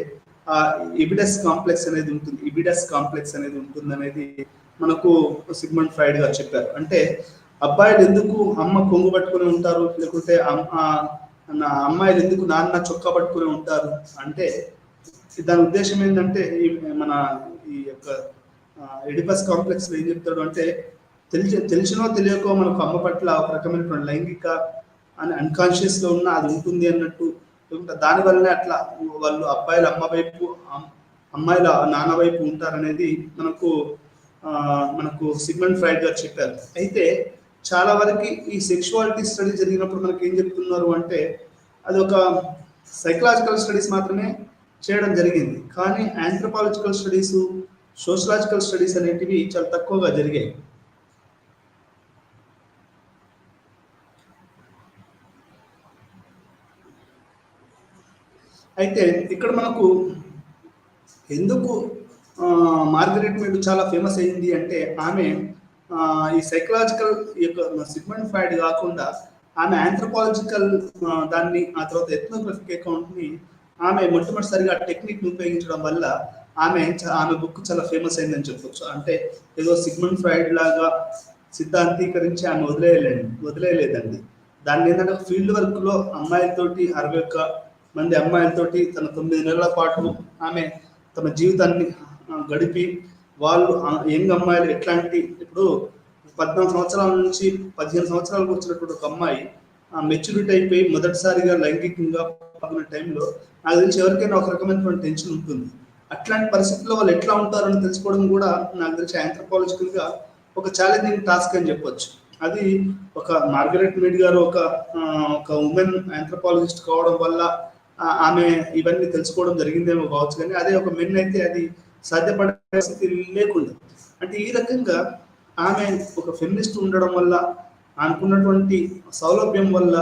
ఆ ఇబిడస్ కాంప్లెక్స్ అనేది ఉంటుంది అనేది మనకు సిగ్మండ్ ఫ్రాయిడ్ గారు చెప్పారు. అంటే అబ్బాయిలు ఎందుకు అమ్మ కొంగు పట్టుకుని ఉంటారు, లేకుంటే అమ్మాయిలు ఎందుకు నాన్న చొక్కా పట్టుకుని ఉంటారు అంటే దాని ఉద్దేశం ఏంటంటే, ఈ యొక్క ఎడిపస్ కాంప్లెక్స్ లో ఏం చెప్తాడు అంటే, తెలిసినో తెలియకో మనకు అమ్మ పట్ల ఒక రకమైనటువంటి లైంగిక అని అన్కాన్షియస్ లో ఉన్న అది ఉంటుంది అన్నట్టు, దానివల్లనే అట్లా వాళ్ళు అబ్బాయిలు అమ్మ వైపు, అమ్మాయిల నాన్న వైపు ఉంటారనేది మనకు సిగ్మండ్ ఫ్రాయిడ్ గారు చెప్పారు. అయితే చాలా వరకు ఈ సెక్షువాలిటీ స్టడీ జరిగినప్పుడు మనకి ఏం చెప్తున్నారు అంటే, అది ఒక సైకలాజికల్ స్టడీస్ మాత్రమే చేయడం జరిగింది, కానీ ఆంథ్రోపాలజికల్ స్టడీస్, సోషలాజికల్ స్టడీస్ అనేటివి చాలా తక్కువగా జరిగాయి. అయితే ఇక్కడ మనకు ఎందుకు మార్గరెట్ మీడ్ చాలా ఫేమస్ అయింది అంటే, ఆమె ఈ సైకలాజికల్ యొక్క సిగ్మండ్ ఫ్రాయిడ్ కాకుండా ఆమె ఆంథ్రోపాలజికల్ దాన్ని, ఆ తర్వాత ఎథ్నోగ్రఫిక్ అకౌంట్ని ఆమె మొట్టమొదటిసారిగా టెక్నిక్ని ఉపయోగించడం వల్ల ఆమె బుక్ చాలా ఫేమస్ అయిందని చెప్పొచ్చు. అంటే ఏదో సిగ్మండ్ ఫ్రాయిడ్ లాగా సిద్ధాంతీకరించి ఆమె వదిలేయలేదండి. దాన్ని ఏంటంటే ఫీల్డ్ వర్క్ లో అమ్మాయిలతోటి 61 మంది అమ్మాయిలతోటి తన 9 నెలల పాటు ఆమె తన జీవితాన్ని గడిపి, వాళ్ళు యంగ్ అమ్మాయిలు ఎట్లాంటి, ఇప్పుడు 14 సంవత్సరాల నుంచి 15 సంవత్సరాలకు వచ్చినటువంటి ఒక అమ్మాయి మెచ్యూరిటీ అయిపోయి మొదటిసారిగా లైంగికంగా పాల్గొనే టైంలో నాకు తెలిసి ఎవరికైనా ఒక రకమైనటువంటి టెన్షన్ ఉంటుంది. అట్లాంటి పరిస్థితుల్లో వాళ్ళు ఎట్లా ఉంటారని తెలుసుకోవడం కూడా నాకు తెలిసి ఆంథ్రోపాలజికల్ గా ఒక ఛాలెంజింగ్ టాస్క్ అని చెప్పొచ్చు. అది ఒక మార్గరెట్ మీడ్ గారు ఒక ఉమెన్ ఆంథ్రోపాలజిస్ట్ కావడం వల్ల ఆమె ఇవన్నీ తెలుసుకోవడం జరిగిందేమో కావచ్చు, కానీ అదే ఒక మెన్ అయితే అది సాధ్యపడే పరిస్థితి లేకుండా. అంటే ఈ రకంగా ఆమె ఒక ఫెమినిస్ట్ ఉండడం వల్ల, అనుకున్నటువంటి సౌలభ్యం వల్ల,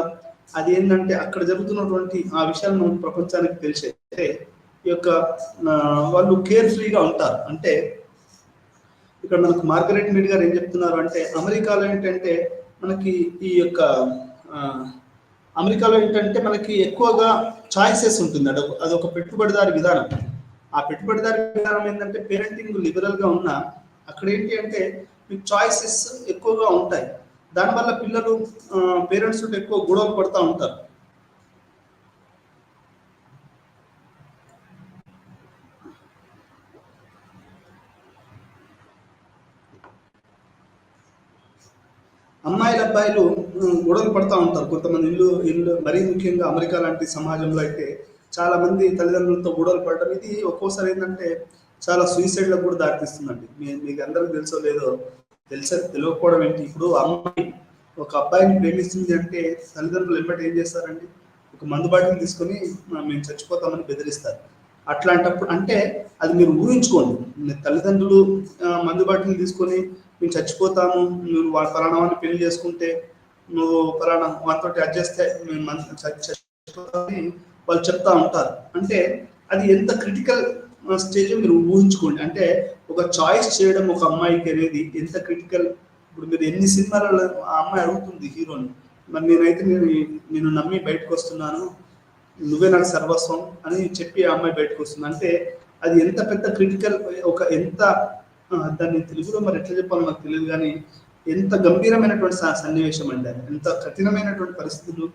అది ఏంటంటే అక్కడ జరుగుతున్నటువంటి ఆ విషయాలను ప్రపంచానికి తెలిసే ఈ యొక్క వాళ్ళు కేర్ ఫ్రీగా ఉంటారు. అంటే ఇక్కడ మనకు మార్గరెట్ మీడ్ గారు ఏం చెప్తున్నారు అంటే, అమెరికాలో ఏంటంటే మనకి ఎక్కువగా చాయిసెస్ ఉంటుంది. అదొక పెట్టుబడిదారి విధానం. ఆ పెట్టుబడిదారి విధానం ఏంటంటే, పేరెంటింగ్ లిబరల్ గా ఉన్నా అక్కడ ఏంటి అంటే మీకు చాయిసెస్ ఎక్కువగా ఉంటాయి. దానివల్ల పిల్లలు పేరెంట్స్ తోటి ఎక్కువ గొడవలు పడుతూ ఉంటారు. అమ్మాయిలు అబ్బాయిలు గొడవలు పడుతూ ఉంటారు. కొంతమంది ఇల్లు మరీ ముఖ్యంగా అమెరికా లాంటి సమాజంలో అయితే చాలా మంది తల్లిదండ్రులతో గొడవలు పడటం, ఇది ఒక్కోసారి ఏంటంటే చాలా సూసైడ్లకు కూడా దారితీస్తుందండి. మీకు అందరికీ తెలుసో లేదో, తెలియకపోవడం ఏంటి, ఇప్పుడు అమ్మాయి ఒక అబ్బాయిని ప్రేమిస్తుంది అంటే తల్లిదండ్రులు ఎంబటి ఏం చేస్తారండి? ఒక మందు బాటిల్ తీసుకొని మేము చచ్చిపోతామని బెదిరిస్తారు. అట్లాంటప్పుడు అంటే అది మీరు ఊహించుకోండి. మీ తల్లిదండ్రులు మందు బాటిల్ తీసుకొని మేము చచ్చిపోతాము, నువ్వు వాళ్ళ ఫలానా వాడిని పెళ్లి చేసుకుంటే, నువ్వు ఫలానా వాటితో అది చేస్తే మేము చచ్చిపోతామని వాళ్ళు చెప్తా ఉంటారు. అంటే అది ఎంత క్రిటికల్ స్టేజ్ మీరు ఊహించుకోండి. అంటే ఒక చాయిస్ చేయడం ఒక అమ్మాయికి అనేది ఎంత క్రిటికల్. ఇప్పుడు మీరు ఎన్ని సినిమాలలో ఆ అమ్మాయి అడుగుతుంది హీరోని, మరి నేను నమ్మి బయటకు వస్తున్నాను, నువ్వే నాకు సర్వస్వం అని చెప్పి ఆ అమ్మాయి బయటకు వస్తుంది. అంటే అది ఎంత పెద్ద క్రిటికల్, ఒక ఎంత దాన్ని తెలుగులో మరి ఎట్లా చెప్పాలో నాకు తెలియదు కానీ ఎంత గంభీరమైనటువంటి సన్నివేశం అండి. అది ఎంత కఠినమైనటువంటి పరిస్థితులు.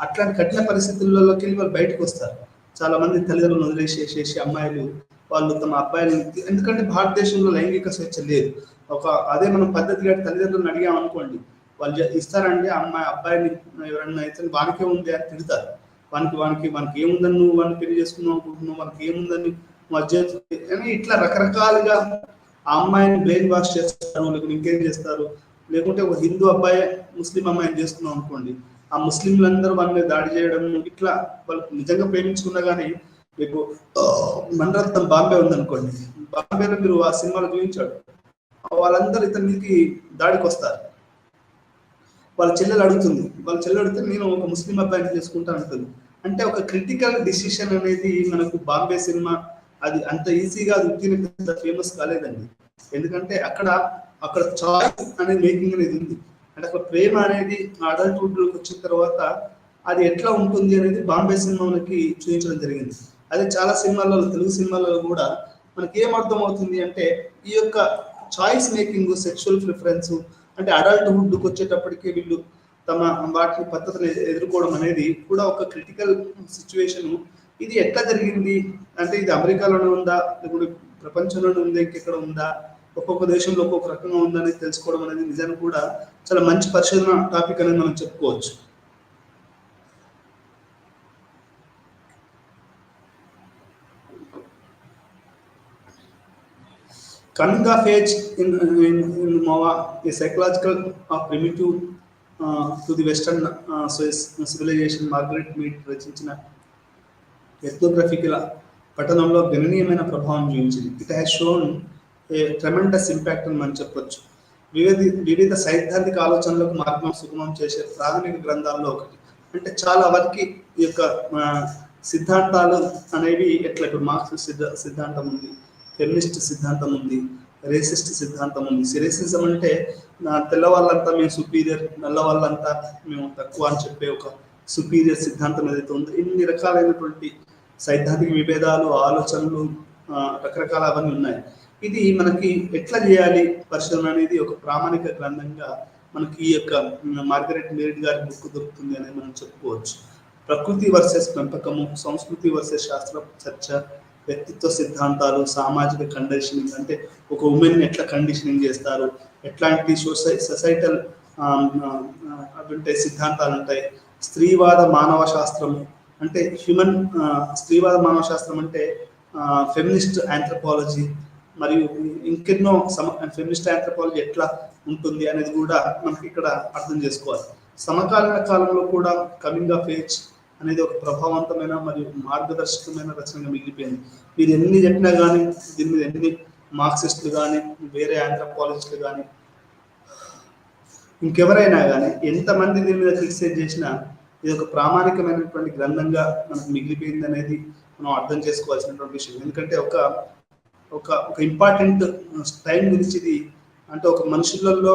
అట్లాంటి కఠిన పరిస్థితుల్లోకి వెళ్ళి వాళ్ళు బయటకు వస్తారు. చాలా మంది తల్లిదండ్రులను వదిలేసేసి అమ్మాయిలు వాళ్ళు తమ అబ్బాయిలు, ఎందుకంటే భారతదేశంలో లైంగిక స్వేచ్ఛ లేదు. అదే మనం పద్ధతిగా తల్లిదండ్రులను అడిగాం అనుకోండి, వాళ్ళు ఇస్తారండి అమ్మాయి అబ్బాయిని ఎవరన్నా అయితే వానికే ఉంది అని తిడతారు. వానికి ఏముందని నువ్వు వాడిని పెళ్లి చేసుకున్నావు అనుకుంటున్నావు, వానికి ఏముందని అని ఇట్లా రకరకాలుగా ఆ అమ్మాయిని బ్రెయిన్ వాష్ చేస్తారు, లేకుంటే ఇంకేం చేస్తారు. లేకుంటే ఒక హిందూ అబ్బాయి ముస్లిం అమ్మాయిని చేసుకున్నాం అనుకోండి, ఆ ముస్లింలందరూ వాళ్ళ మీద దాడి చేయడం, ఇట్లా వాళ్ళు నిజంగా ప్రేమించుకున్నా కానీ మీకు మణరత్నం బాంబే ఉందనుకోండి, బాంబేలో మీరు ఆ సినిమాలో చూపించాడు, వాళ్ళందరూ ఇతనికి దాడికి వస్తారు. వాళ్ళ చెల్లెలు అడిగితే నేను ఒక ముస్లిం అబ్బాయిని చేసుకుంటా అంటుంది. అంటే ఒక క్రిటికల్ డిసిషన్ అనేది మనకు బాంబే సినిమా అది అంత ఈజీగా అది ఉత్తిన ఫేమస్ కాలేదండి. ఎందుకంటే అక్కడ చాయిస్ అనేది మేకింగ్ అనేది ఉంది. అంటే అక్కడ ప్రేమ అనేది అడల్ట్హుడ్ వచ్చిన తర్వాత అది ఎట్లా ఉంటుంది అనేది బాంబే సినిమా మనకి చూపించడం జరిగింది. అదే చాలా సినిమాలలో, తెలుగు సినిమాలలో కూడా మనకి ఏమర్థం అవుతుంది అంటే ఈ యొక్క చాయిస్ మేకింగ్, సెక్షువల్ ప్రిఫరెన్స్, అంటే అడల్ట్హుడ్కి వచ్చేటప్పటికి వీళ్ళు తమ వాటి పద్ధతిని ఎదుర్కోవడం అనేది కూడా ఒక క్రిటికల్ సిచ్యువేషన్. ఇది ఎట్లా జరిగింది అంటే ఇది అమెరికాలోనే ఉందా, లేకుంటే ప్రపంచంలోనే ఉందా, ఇంకెక్కడ ఉందా, ఒక్కొక్క దేశంలో ఒక్కొక్క రకంగా ఉందని తెలుసుకోవడం అనేది నిజానికి కూడా చాలా మంచి పరిశోధన టాపిక్ అనేది మనం చెప్పుకోవచ్చు. Coming of age in Moa, a psychological primitive to the Western civilization, Margaret Mead రచించిన ఎథ్నోగ్రఫికల్ పఠనంలో గణనీయమైన ప్రభావం చూపించింది. It has shown A tremendous impact అని మనం చెప్పొచ్చు. వివిధ సైద్ధాంతిక ఆలోచనలకు మార్గం సుగమం చేసే ప్రాథమిక గ్రంథాల్లో ఒకటి. అంటే చాలా వరకు ఈ యొక్క సిద్ధాంతాలు అనేవి ఎట్లా, ఇప్పుడు మార్క్స్ సిద్ధాంతం ఉంది, ఫెమినిస్ట్ సిద్ధాంతం ఉంది, రేసిస్ట్ సిద్ధాంతం ఉంది. రేసిజం అంటే తెల్ల వాళ్ళంతా మేము సుపీరియర్, నల్ల వాళ్ళంతా మేము తక్కువ అని చెప్పే ఒక సుపీరియర్ సిద్ధాంతం ఏదైతే ఉందో, ఇన్ని రకాలైనటువంటి సైద్ధాంతిక విభేదాలు, ఆలోచనలు, రకరకాల అవన్నీ ఉన్నాయి. ఇది మనకి ఎట్లా చేయాలి పరిశోధన అనేది ఒక ప్రామాణిక గ్రంథంగా మనకి ఈ యొక్క మార్గరెట్ మీడ్ గారి బుక్ దొరుకుతుంది అనేది మనం చెప్పుకోవచ్చు. ప్రకృతి వర్సెస్ పెంపకము, సంస్కృతి వర్సెస్ శాస్త్ర చర్చ, వ్యక్తిత్వ సిద్ధాంతాలు, సామాజిక కండిషనింగ్, అంటే ఒక ఉమెన్ ఎట్లా కండిషనింగ్ చేస్తారు, ఎట్లాంటి సొసైటల్ ఉంటాయి సిద్ధాంతాలు ఉంటాయి. స్త్రీవాద మానవ శాస్త్రము అంటే స్త్రీవాద మానవ శాస్త్రం అంటే ఫెమినిస్ట్ ఆంథ్రోపాలజీ, మరియు ఇంకెన్నో ఫెమినిస్ట్ ఆంథ్రోపాలజీ ఎట్లా ఉంటుంది అనేది కూడా మనకి ఇక్కడ అర్థం చేసుకోవాలి. సమకాలీన కాలంలో కూడా కమింగ్ ఆఫ్ ఏజ్ అనేది ఒక ప్రభావవంతమైన మరియు మార్గదర్శకమైన రచనగా మిగిలిపోయింది. మీరు ఎన్ని చెప్పినా కానీ, దీని మీద ఎన్ని మార్క్సిస్టులు కానీ, వేరే ఆంథ్రోపాలజిస్టులు కానీ, ఇంకెవరైనా కానీ ఎంతమంది దీని మీద క్రిటిసైజ్ చేసినా ఇది ఒక ప్రామాణికమైనటువంటి గ్రంథంగా మనకు మిగిలిపోయింది అనేది మనం అర్థం చేసుకోవాల్సినటువంటి విషయం. ఎందుకంటే ఒక ఇంపార్టెంట్ టైం గురించి ఇది, అంటే ఒక మనుషులలో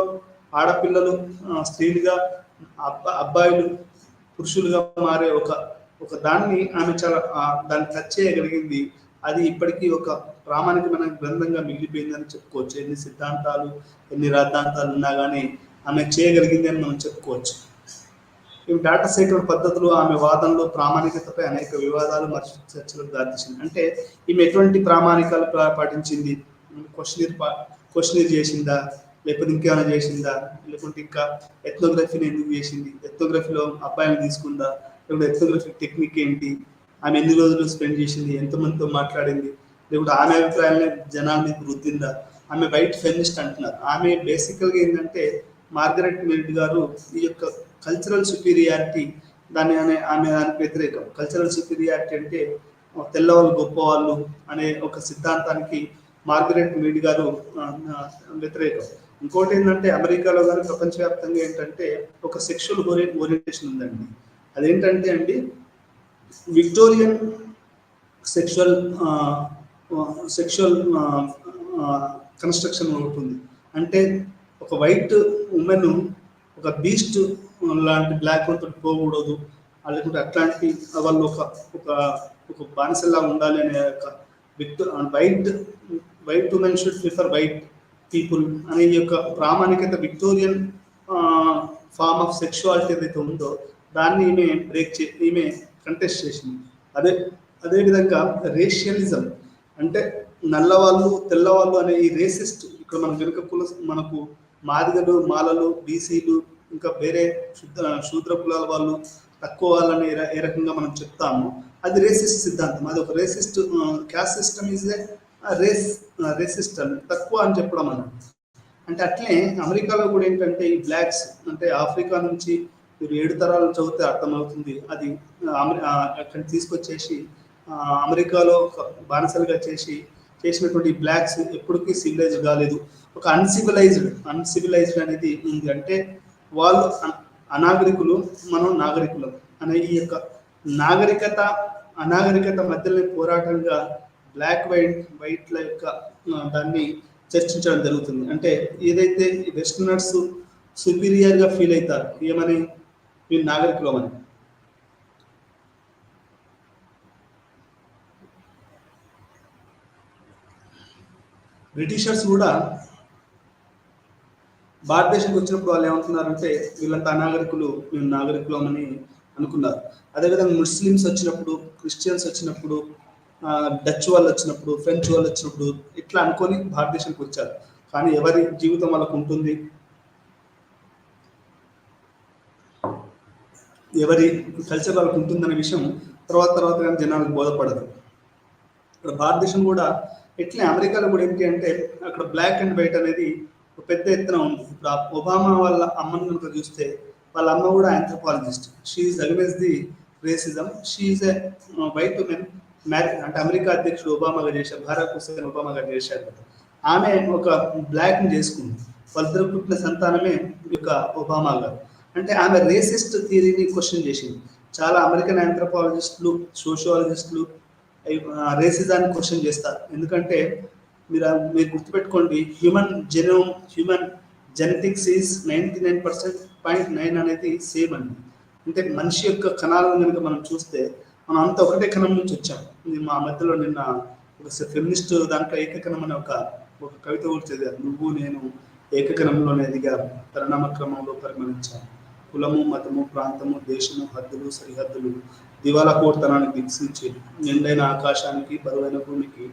ఆడపిల్లలు స్త్రీలుగా, అబ్బాయిలు పురుషులుగా మారే ఒక దాన్ని ఆమె చాలా దాన్ని టచ్ చేయగలిగింది. అది ఇప్పటికీ ఒక ప్రామాణికమైన గ్రంథంగా మిగిలిపోయిందని చెప్పుకోవచ్చు. ఎన్ని సిద్ధాంతాలు, ఎన్ని రాద్ధాంతాలు ఉన్నా కానీ ఆమె చేయగలిగింది అని మనం చెప్పుకోవచ్చు. ఇవి డేటా సేకరణ పద్ధతులు ఆమె వాదనలో ప్రామాణికతపై అనేక వివాదాలు మరియు చర్చలకు దారితీసింది. అంటే ఈమె ఎటువంటి ప్రామాణికాలు పాటించింది, క్వశ్చనీర్ చేసిందా, లేకపోతే ఇంకేమైనా చేసిందా, లేకుంటే ఇంకా ఎథ్నోగ్రఫీని ఎందుకు చేసింది, ఎథ్నోగ్రఫీలో అబ్బాయిని తీసుకుందా, లేకుంటే ఎథ్నోగ్రఫీ టెక్నిక్ ఏంటి, ఆమె ఎన్ని రోజులు స్పెండ్ చేసింది, ఎంతమందితో మాట్లాడింది, లేకుంటే ఆమె అభిప్రాయాలని జనాన్ని రుద్దిందా. ఆమె వైట్ ఫెమినిస్ట్ అంటున్నారు. ఆమె బేసికల్గా ఏంటంటే మార్గరెట్ మీడ్ గారు ఈ యొక్క కల్చరల్ సుపీరియారిటీ ఆమె దానికి వ్యతిరేకం. కల్చరల్ సుపీరియారిటీ అంటే తెల్లవాళ్ళు గొప్పవాళ్ళు అనే ఒక సిద్ధాంతానికి మార్గరెట్ మీడ్ గారు వ్యతిరేకం. ఇంకోటి ఏంటంటే అమెరికాలో కానీ ప్రపంచవ్యాప్తంగా ఏంటంటే ఒక సెక్షువల్ ఓరియంటేషన్ ఉందండి. అదేంటంటే అండి విక్టోరియన్ సెక్షువల్ కన్స్ట్రక్షన్ ఒకటి ఉంది. అంటే ఒక వైట్ ఉమెన్ ఒక బీస్ట్ లాంటి బ్లాక్ తోటి పోకూడదు, లేకుంటే అట్లాంటి వాళ్ళు ఒక ఒక ఒక బానిసల్లా ఉండాలి అనే ఒక white women should prefer white people అనే యొక్క ప్రామాణికత విక్టోరియన్ ఫార్మ్ ఆఫ్ సెక్షువాలిటీ ఏదైతే ఉందో దాన్ని ఈమె కంటెస్ట్ చేసింది. అదేవిధంగా రేషియలిజం అంటే నల్లవాళ్ళు తెల్లవాళ్ళు అనే ఈ రేసిస్ట్, ఇక్కడ మన వెనుక మనకు మాదిగలు, మాలలు, బీసీలు, ఇంకా వేరే శూద్ర కులాల వాళ్ళు తక్కువ వాళ్ళని ఏ రకంగా మనం చెప్తామో అది రేసిస్ట్ సిద్ధాంతం. అది ఒక racist caste system is racist అని తక్కువ అని చెప్పడం అన్నమాట. అంటే అట్లే అమెరికాలో కూడా ఏంటంటే ఈ బ్లాక్స్ అంటే ఆఫ్రికా నుంచి మీరు 7 తరాలు చదివితే అర్థమవుతుంది. అది అక్కడ తీసుకొచ్చేసి అమెరికాలో బానిసలుగా చేసినటువంటి బ్లాక్స్ ఎప్పటికీ సివిలైజ్ కాలేదు. ఒక అన్సివిలైజ్డ్ అనేది ఉంది. అంటే వాళ్ళు అనాగరికులు, మనం నాగరికులం అనే ఈ యొక్క అనాగరికత మధ్యలో పోరాటంగా బ్లాక్ వైట్ల యొక్క దాన్ని చర్చించడం జరుగుతుంది. అంటే ఏదైతే వెస్టర్నర్స్ సుపీరియర్గా ఫీల్ అవుతారు ఏమని, వీళ్ళు నాగరికులం అని. బ్రిటిషర్స్ కూడా భారతదేశానికి వచ్చినప్పుడు వాళ్ళు ఏమంటున్నారంటే వీళ్ళంతా అనాగరికులు, మేము నాగరికులం అని అనుకున్నారు. అదేవిధంగా ముస్లిమ్స్ వచ్చినప్పుడు, క్రిస్టియన్స్ వచ్చినప్పుడు, డచ్ వాళ్ళు వచ్చినప్పుడు, ఫ్రెంచ్ వాళ్ళు వచ్చినప్పుడు ఇట్లా అనుకొని భారతదేశానికి వచ్చారు. కానీ ఎవరి జీవితం వాళ్ళకు ఉంటుంది, ఎవరి కల్చర్ వాళ్ళకు ఉంటుందనే విషయం తర్వాత కానీ జనాలకు బోధపడదు. ఇక్కడ భారతదేశం కూడా ఎట్లా అమెరికాలో కూడా ఏంటి అంటే అక్కడ బ్లాక్ అండ్ వైట్ అనేది పెద్ద ఎత్తున ఉంది. ఇప్పుడు ఒబామా వాళ్ళ అమ్మని కనుక చూస్తే వాళ్ళ అమ్మ కూడా anthropologist. She's against the racism. She's a white woman marriage. అంటే అమెరికా అధ్యక్షుడు ఒబామాగా చేశారు, భారత్ హుస్సేన్ ఒబామాగా చేశారు కదా, ఆమె ఒక బ్లాక్ని చేసుకుంది. వాళ్ళిద్దరు పుట్టిన సంతానమే ఒక ఒబామా గారు. అంటే ఆమె రేసిస్ట్ థియరీని క్వశ్చన్ చేసింది. చాలా అమెరికన్ ఆంథ్రోపాలజిస్టులు, సోషియాలజిస్టులు రేసిజాన్ని క్వశ్చన్ చేస్తారు. ఎందుకంటే మీరు గుర్తుపెట్టుకోండి, హ్యూమన్ జెనెటిక్స్ ఈజ్ 99.9 అనేది సేమ్ అండి. అంటే మనిషి యొక్క కణాలను కనుక మనం చూస్తే మనం అంతా ఒకటే కణం నుంచి వచ్చాం. మా మధ్యలో నిన్న ఒక ఫెమినిస్ట్ దాంట్లో ఏకకణం అనే ఒక కవిత కూడా చదివారు. నువ్వు నేను ఏకకణంలోనే ఎదిగా పరిణామ క్రమంలో పరిగణించాం. కులము, మతము, ప్రాంతము, దేశము, హద్దులు, సరిహద్దులు దివాలా కోర్తనానికి దిక్సూచి నిండైన ఆకాశానికి, బరువైన భూమికి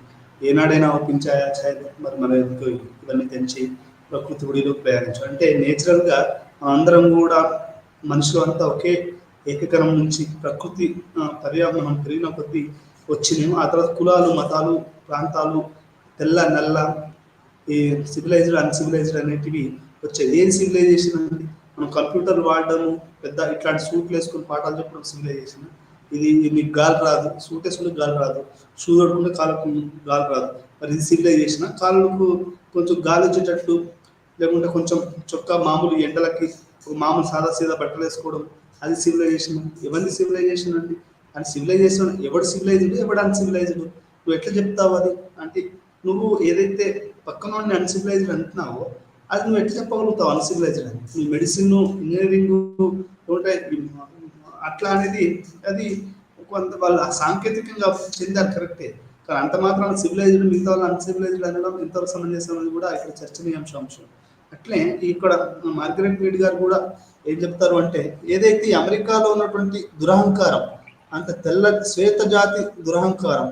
ఏనాడైనా ఒప్పించాయా ఛాయలు మరి మన ఎదుగు ఇవన్నీ తెంచి ప్రకృతి ఒడిలో ప్రయాణించు. అంటే నేచురల్గా అందరం కూడా మనుషులు అంతా ఒకే ఏకకరం నుంచి ప్రకృతి పర్యావరణం పెరిగిన కొద్దీ వచ్చినాము. ఆ తర్వాత కులాలు, మతాలు, ప్రాంతాలు, తెల్ల నల్ల, ఈ సివిలైజ్డ్ అన్సివిలైజ్డ్ అనేటివి వచ్చాయి. ఏం సివిలైజేషన్ అండి? మనం కంప్యూటర్ వాడడము, పెద్ద ఇట్లాంటి సూట్లు వేసుకుని పాఠాలు చెప్పడం సివిలైజేషన్. ఇది మీకు గాలి రాదు, సూట్ వేసుకుంటే గాలి రాదు, షూ కట్టుకుంటే కాళ్ళకు గాలి రాదు. మరి ఇది సివిలైజేషన్? కాళ్ళకు కొంచెం గాలి వచ్చేటట్లు, లేకుంటే కొంచెం చొక్కా మామూలు ఎండలకి మామూలు సాదా సీదా బట్టలు వేసుకోవడం, అది సివిలైజేషన్. ఎవరిది సివిలైజేషన్ అండి? అది సివిలైజేషన్ ఎవడు సివిలైజ్డ్, ఎవడు అన్సివిలైజ్డ్? నువ్వు ఎట్లా చెప్తావు అది? అంటే నువ్వు ఏదైతే పక్కన అన్సివిలైజ్డ్ అంటున్నావో అది నువ్వు ఎట్లా చెప్పగలుగుతావు అన్సివిలైజ్డ్ అని? నీ మెడిసిన్, ఇంజనీరింగ్ ఉంటాయి అట్లా అనేది అది కొంత వాళ్ళ సాంకేతికంగా చెందారు, కరెక్టే. కానీ అంత మాత్రం సివిలైజ్డ్ మిగతా వాళ్ళు అన్సివిలైజ్డ్ అనడం ఎంతవరకు సమంజసం అనేది కూడా ఇక్కడ చర్చనీయాంశం అంశం. అట్లే ఇక్కడ మార్గరెట్ మీడ్ గారు కూడా ఏం చెప్తారు అంటే ఏదైతే అమెరికాలో ఉన్నటువంటి దురహంకారం, అంత తెల్ల శ్వేత జాతి దురహంకారం,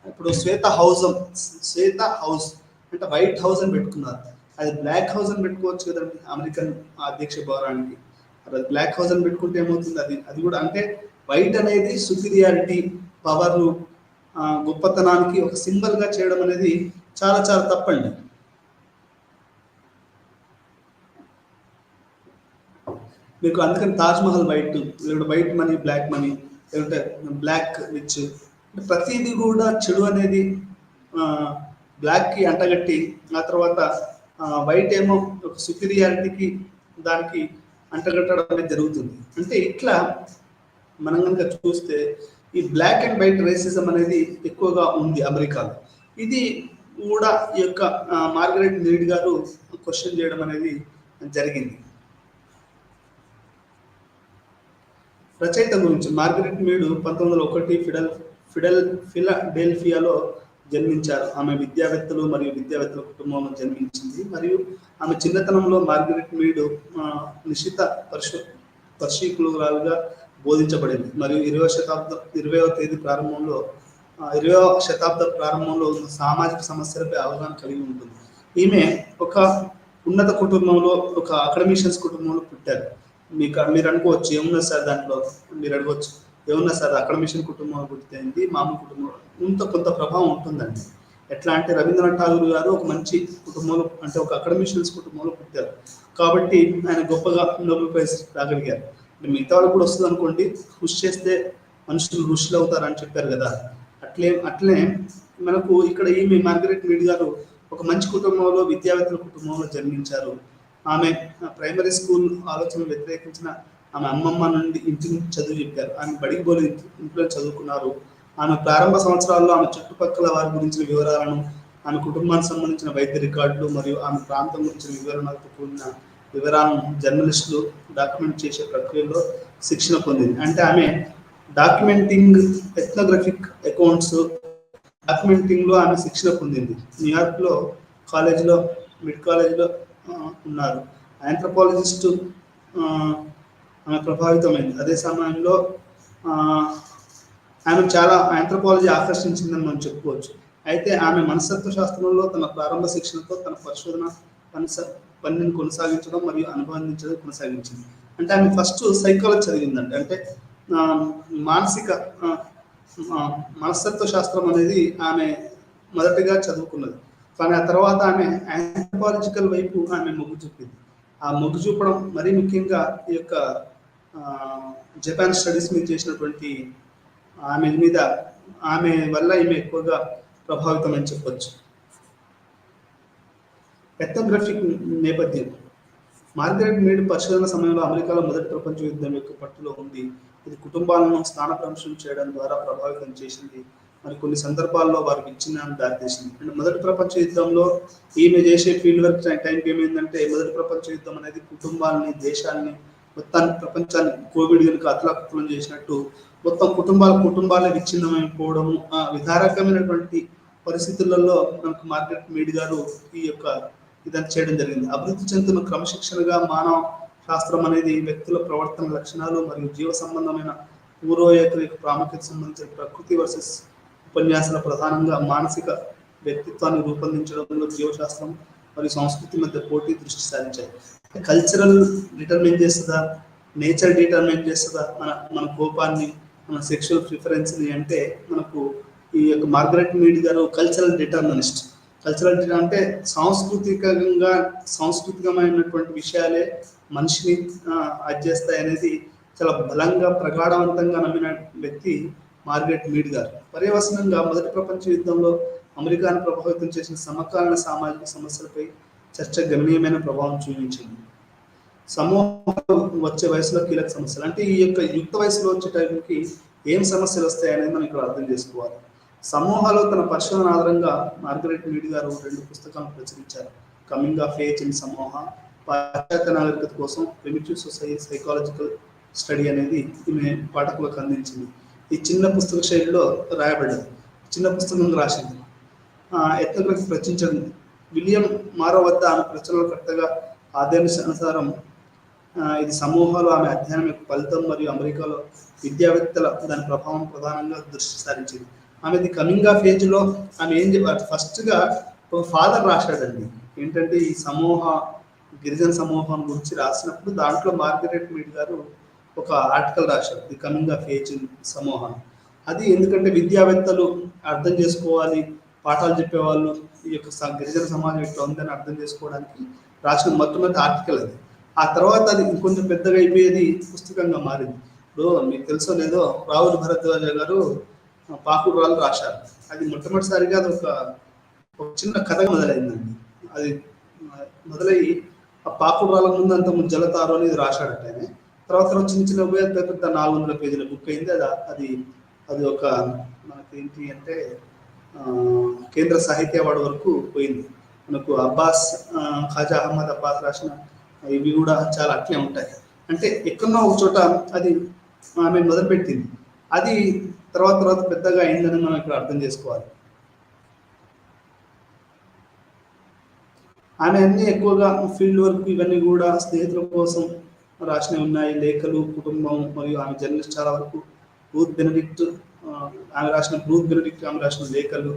ఇప్పుడు శ్వేత హౌస్ అంటే వైట్ హౌస్ అని పెట్టుకున్నారు. అది బ్లాక్ హౌస్ అని పెట్టుకోవచ్చు కదండి అమెరికన్ అధ్యక్ష భవనానికి. అది బ్లాక్ హౌస్ అని పెట్టుకుంటే ఏమవుతుంది? అది కూడా అంటే వైట్ అనేది సుపీరియారిటీ, పవర్, గొప్పతనానికి ఒక సింబల్ గా చేయడం అనేది చాలా చాలా తప్పండి. మీకు అందుకని తాజ్ మహల్ వైట్, లేదంటే వైట్ మనీ బ్లాక్ మనీ, లేదంటే బ్లాక్ రిచ్, ప్రతిదీ కూడా చెడు అనేది బ్లాక్కి అంటగట్టి, ఆ తర్వాత వైట్ ఏమో ఒక సుపీరియారిటీకి దానికి అంటగట్టడం అనేది జరుగుతుంది. అంటే ఇట్లా మనం కనుక చూస్తే ఈ బ్లాక్ అండ్ వైట్ రేసిజం అనేది ఎక్కువగా ఉంది అమెరికాలో. ఇది కూడా ఈ యొక్క మార్గరెట్ మీడ్ గారు క్వశ్చన్ చేయడం అనేది జరిగింది. రచయిత గురించి మార్గరెట్ మీడ్ 1901 ఫిలడెల్ఫియాలో జన్మించారు. ఆమె విద్యావేత్తలు మరియు విద్యావేత్తల కుటుంబంలో జన్మించింది మరియు ఆమె చిన్నతనంలో మార్గరెట్ మీడ్ నిశిత పరిశీకులుగా బోధించబడింది మరియు 20వ శతాబ్ద ప్రారంభంలో ఉన్న సామాజిక సమస్యలపై అవగాహన కలిగి ఉంటుంది. ఈమె ఒక ఉన్నత కుటుంబంలో, ఒక అకాడమిషియన్స్ కుటుంబంలో పుట్టారు. మీరు అనుకోవచ్చు ఏమున్నా సార్ దాంట్లో, మీరు అడగవచ్చు ఏమున్నా సార్ అకాడమిషియన్ కుటుంబంలో పుట్టింది, మామూలు కుటుంబంలో కొంత ప్రభావం ఉంటుందండి. ఎట్లా అంటే రవీంద్రనాథ్ ఠాగూర్ గారు ఒక మంచి కుటుంబంలో, అంటే ఒక అకాడమిషియన్స్ కుటుంబంలో పుట్టారు కాబట్టి ఆయన గొప్పగా నోబెల్ ప్రైజ్ రాగలిగారు. మిగతా వాళ్ళకు కూడా వస్తుంది అనుకోండి, కృషి చేస్తే మనుషులు ఋషులు అవుతారని చెప్పారు కదా. అట్లే మనకు ఇక్కడ ఈమె మార్గరెట్ మీడ్ గారు ఒక మంచి కుటుంబంలో, విద్యావేత్తల కుటుంబంలో జన్మించారు. ఆమె ప్రైమరీ స్కూల్ ఆలోచనలు వ్యతిరేకించిన ఆమె అమ్మమ్మ నుండి ఇంటి నుంచి చదువు చెప్పారు. ఆమె బడికి పోలి ఇంట్లో చదువుకున్నారు. ఆమె ప్రారంభ సంవత్సరాల్లో ఆమె చుట్టుపక్కల వారి గురించిన వివరాలను, ఆమె కుటుంబానికి సంబంధించిన వైద్య రికార్డులు మరియు ఆమె ప్రాంతం గురించిన వివరణలతో కూడిన వివరాలను జర్నలిస్టులు డాక్యుమెంట్ చేసే ప్రక్రియలో శిక్షణ పొందింది. అంటే ఆమె డాక్యుమెంటింగ్, ఎథ్నోగ్రఫిక్ అకౌంట్స్ డాక్యుమెంటింగ్లో ఆమె శిక్షణ పొందింది. న్యూయార్క్లో మిడ్ కాలేజ్లో ఉన్నారు. ఆంథ్రోపాలజిస్ట్ ఆమె ప్రభావితమైంది. అదే సమయంలో ఆమె చాలా ఆంథ్రోపాలజీ ఆకర్షించిందని మనం చెప్పుకోవచ్చు. అయితే ఆమె మనస్తత్వ శాస్త్రంలో తన ప్రారంభ శిక్షణతో తన పరిశోధన పనిని కొనసాగించడం మరియు అనుబంధించడం కొనసాగించింది. అంటే ఆమె ఫస్ట్ సైకాలజీ చదివిందంటే, అంటే మనస్తత్వ శాస్త్రం అనేది ఆమె మొదటిగా చదువుకున్నది. కానీ ఆ తర్వాత ఆమె ఆంథ్రోపాలజికల్ వైపు ఆమె మొగ్గు చూపింది. ఆ మొగ్గు చూపడం మరీ ముఖ్యంగా ఈ యొక్క జపాన్ స్టడీస్ మీద చేసినటువంటి ఆమె వల్ల ఈమె ఎక్కువగా ప్రభావితం అని చెప్పొచ్చు. ఎథ్నోగ్రఫిక్ నేపథ్యం. మార్గరెట్ మీడ్ పరిశోధన సమయంలో అమెరికాలో మొదటి ప్రపంచ యుద్ధం యొక్క పట్టులో ఉంది. ఇది కుటుంబాలను స్థానభ్రంశం చేయడం ద్వారా ప్రభావితం చేసింది. మరి కొన్ని సందర్భాల్లో వారికి విచ్ఛిన్నాన్ని దారితీసింది. అంటే మొదటి ప్రపంచ యుద్ధంలో ఈమె చేసే ఫీల్డ్ వర్క్ టైంకి ఏమైందంటే, మొదటి ప్రపంచ యుద్ధం అనేది కుటుంబాలని, దేశాలని, మొత్తాన్ని, ప్రపంచాన్ని కోవిడ్ కనుక అతలాకుతలం చేసినట్టు మొత్తం కుటుంబాలే విచ్ఛిన్నమైపోవడము, విధారకమైనటువంటి పరిస్థితులలో మనకు మార్గరెట్ మీడ్ గారు ఈ యొక్క ఇదంతా చేయడం జరిగింది. అభివృద్ధి చెందుతున్న క్రమశిక్షణగా మానవ శాస్త్రం అనేది వ్యక్తుల ప్రవర్తన లక్షణాలు మరియు జీవ సంబంధమైన పూర్వోత్తర ప్రాముఖ్యత సంబంధించిన ప్రకృతి వర్సెస్ ఉపన్యాసాల ప్రధానంగా మానసిక వ్యక్తిత్వాన్ని రూపొందించడంలో జీవశాస్త్రం మరియు సంస్కృతి మధ్య పోటీ దృష్టి సారించాయి. కల్చరల్ డిటర్మైన్ చేస్తుందా, నేచర్ డిటర్మైన్ చేస్తుందా మన కోపాన్ని, మన సెక్షువల్ ప్రిఫరెన్స్ని అంటే మనకు ఈ యొక్క మార్గరెట్ మీడ్ గారు కల్చరల్ డిటర్మినిస్ట్. కల్చరల్ అంటే సాంస్కృతికమైనటువంటి విషయాలే మనిషిని అది చేస్తాయి అనేది చాలా బలంగా, ప్రగాఢవంతంగా నమ్మిన వ్యక్తి మార్గరెట్ మీడ్ గారు. పర్యవసనంగా మొదటి ప్రపంచ యుద్ధంలో అమెరికాను ప్రభావితం చేసిన సమకాలీన సామాజిక సమస్యలపై చర్చ గణనీయమైన ప్రభావం చూపించింది. సమూహాలు వచ్చే వయసులో కీలక సమస్యలు, అంటే ఈ యొక్క యుక్త వయసులో వచ్చే టైంకి ఏం సమస్యలు వస్తాయి అనేది మనం ఇక్కడ అర్థం చేసుకోవాలి. సమూహాలు తన పరిశోధన ఆధారంగా మార్గరెట్ మీడ్ గారు 2 పుస్తకాలను ప్రచురించారు. కమింగ్ ఆఫ్ ఏజ్ ఇన్ సమూహ, పాశ్చాత్య నాగరికత కోసం ప్రిమిటివ్ సొసైటీ సైకాలజికల్ స్టడీ అనేది ఈమె పాఠకులకు అందించింది. ఈ చిన్న పుస్తక శైలిలో రాయబడింది, చిన్న పుస్తకం రాసింది. ఎథ్నోగ్రఫీ రచించడం. విలియం మారో వద్ద ఆమె ప్రచురణకర్తగా ఆదేశానుసారం ఇది సమూహాలు ఆమె అధ్యయనం యొక్క ఫలితం మరియు అమెరికాలో విద్యావేత్తల దాని ప్రభావం ప్రధానంగా దృష్టి సారించింది. ఆమెది కమింగ్ ఆఫ్ ఏజ్లో ఆమె ఏం చెప్పారు, ఫస్ట్గా ఒక ఫాదర్ రాశాడండి. ఏంటంటే ఈ గిరిజన సమూహం గురించి రాసినప్పుడు దాంట్లో మార్గరెట్ మీడ్ గారు ఒక ఆర్టికల్ రాశారు, ది కమింగ్ ఆఫ్ ఏజ్ సమూహం. అది ఎందుకంటే విద్యావేత్తలు అర్థం చేసుకోవాలి, పాఠాలు చెప్పేవాళ్ళు ఈ యొక్క గిరిజన సమాజం ఇట్లా ఉందని అర్థం చేసుకోవడానికి రాసిన మొట్టమొదటి ఆర్టికల్ అది. ఆ తర్వాత అది ఇంకొంచెం పెద్దగా అయిపోయేది పుస్తకంగా మారింది. ఇప్పుడు మీకు తెలుసో లేదో రాహుల్ భరద్వాజ గారు పాకుడు రాళ్ళు రాశారు. అది మొట్టమొదటిసారిగా అది ఒక చిన్న కథగా మొదలైందండి. అది మొదలయ్యి ఆ పాకుడు రాళ్ళ ముందు అంత ముందు జలతారు అనేది రాశాడట ఆయన. తర్వాత చిన్న చిన్న పెద్ద 400 పేజీల బుక్ అయింది. అది అది ఒక మనకి ఏంటి అంటే కేంద్ర సాహిత్య అవార్డు వరకు పోయింది. మనకు అబ్బాస్ ఖాజా అహ్మద్ అబ్బాస్ రాసిన ఇవి కూడా చాలా అట్లే ఉంటాయి. అంటే ఎక్కడో ఒక చోట అది ఆమె మొదలుపెట్టింది, అది తర్వాత పెద్దగా అయిందని మనం ఇక్కడ అర్థం చేసుకోవాలి. ఆమె అన్ని ఎక్కువగా ఫీల్డ్ వర్క్ ఇవన్నీ కూడా స్నేహితుల కోసం రాసినవి ఉన్నాయి. లేఖలు, కుటుంబం మరియు ఆమె జర్నలిస్ట్ చాలా వరకు రూత్ బెనడిక్ట్ ఆమె రాసిన లేఖలు,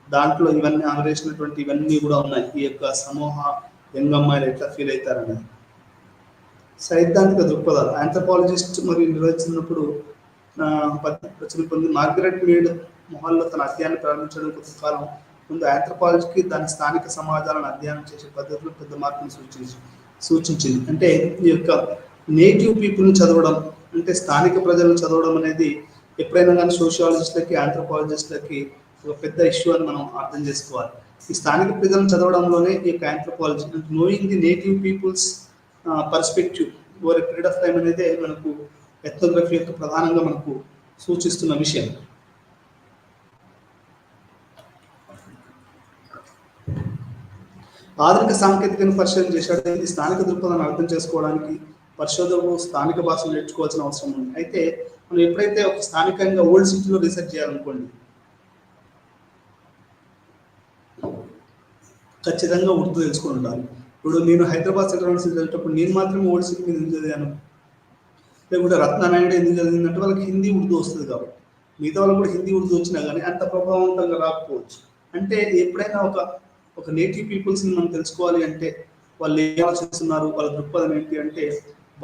దాంట్లో ఇవన్నీ ఆమె రాసినటువంటి ఇవన్నీ కూడా ఉన్నాయి. ఈ యొక్క సమూహ యంగ్ అమ్మాయిలు ఎట్లా ఫీల్ అవుతారని. సైద్ధాంతిక దృక్పథాలు ఆంథ్రపాలజిస్ట్ మరియు నిర్వహించినప్పుడు ప్రచురణ పొంది మార్గరెట్ మీడ్ మొహాల్లో తన అధ్యయనాన్ని ప్రారంభించడం కొంతకాలం ముందు ఆంథ్రపాలజీకి దాని స్థానిక సమాజాలను అధ్యయనం చేసే పద్ధతిలో పెద్ద మార్పును సూచించింది. అంటే ఈ యొక్క నేటివ్ పీపుల్ని చదవడం, అంటే స్థానిక ప్రజలను చదవడం అనేది ఎప్పుడైనా కానీ సోషియాలజిస్టులకి, ఆంథ్రపాలజిస్టులకి ఒక పెద్ద ఇష్యూ అని మనం అర్థం చేసుకోవాలి. ఈ స్థానిక ప్రజలను చదవడంలోనే ఈ యొక్క ఆంథ్రపాలజీ అంటే knowing the native people's perspective over a period of time అనేది మనకు ఎథ్నోగ్రఫీ యొక్క ప్రధానంగా మనకు సూచిస్తున్న విషయం. ఆధునిక సాంకేతికను పరిశీలన చేశాడు. ఇది స్థానిక దృక్పథాన్ని అర్థం చేసుకోవడానికి పరిశోధకులు స్థానిక భాషను నేర్చుకోవాల్సిన అవసరం ఉంది. అయితే మనం ఎప్పుడైతే ఒక స్థానికంగా ఓల్డ్ సిటీలో రీసెర్చ్ చేయాలనుకోండి, ఖచ్చితంగా ఉర్దూ తెలుసుకొని ఉండాలి. ఇప్పుడు నేను హైదరాబాద్ సెంట్రల్ యూనివర్సిటీ చదివేటప్పుడు నేను మాత్రమే ఓల్డ్ సిటీ మీద ఎందుకు చదివాను, లేకుంటే రత్నారాయణ ఎందుకు చదివిందంటే వాళ్ళకి హిందీ ఉర్దూ వస్తుంది కాబట్టి. మిగతా వాళ్ళు కూడా హిందీ ఉర్దూ వచ్చినా కానీ అంత ప్రభావవంతంగా రాకపోవచ్చు. అంటే ఎప్పుడైనా ఒక నేటివ్ పీపుల్స్ని మనం తెలుసుకోవాలి అంటే వాళ్ళు ఏం ఆలోచిస్తున్నారు, వాళ్ళ దృక్పథం ఏంటి అంటే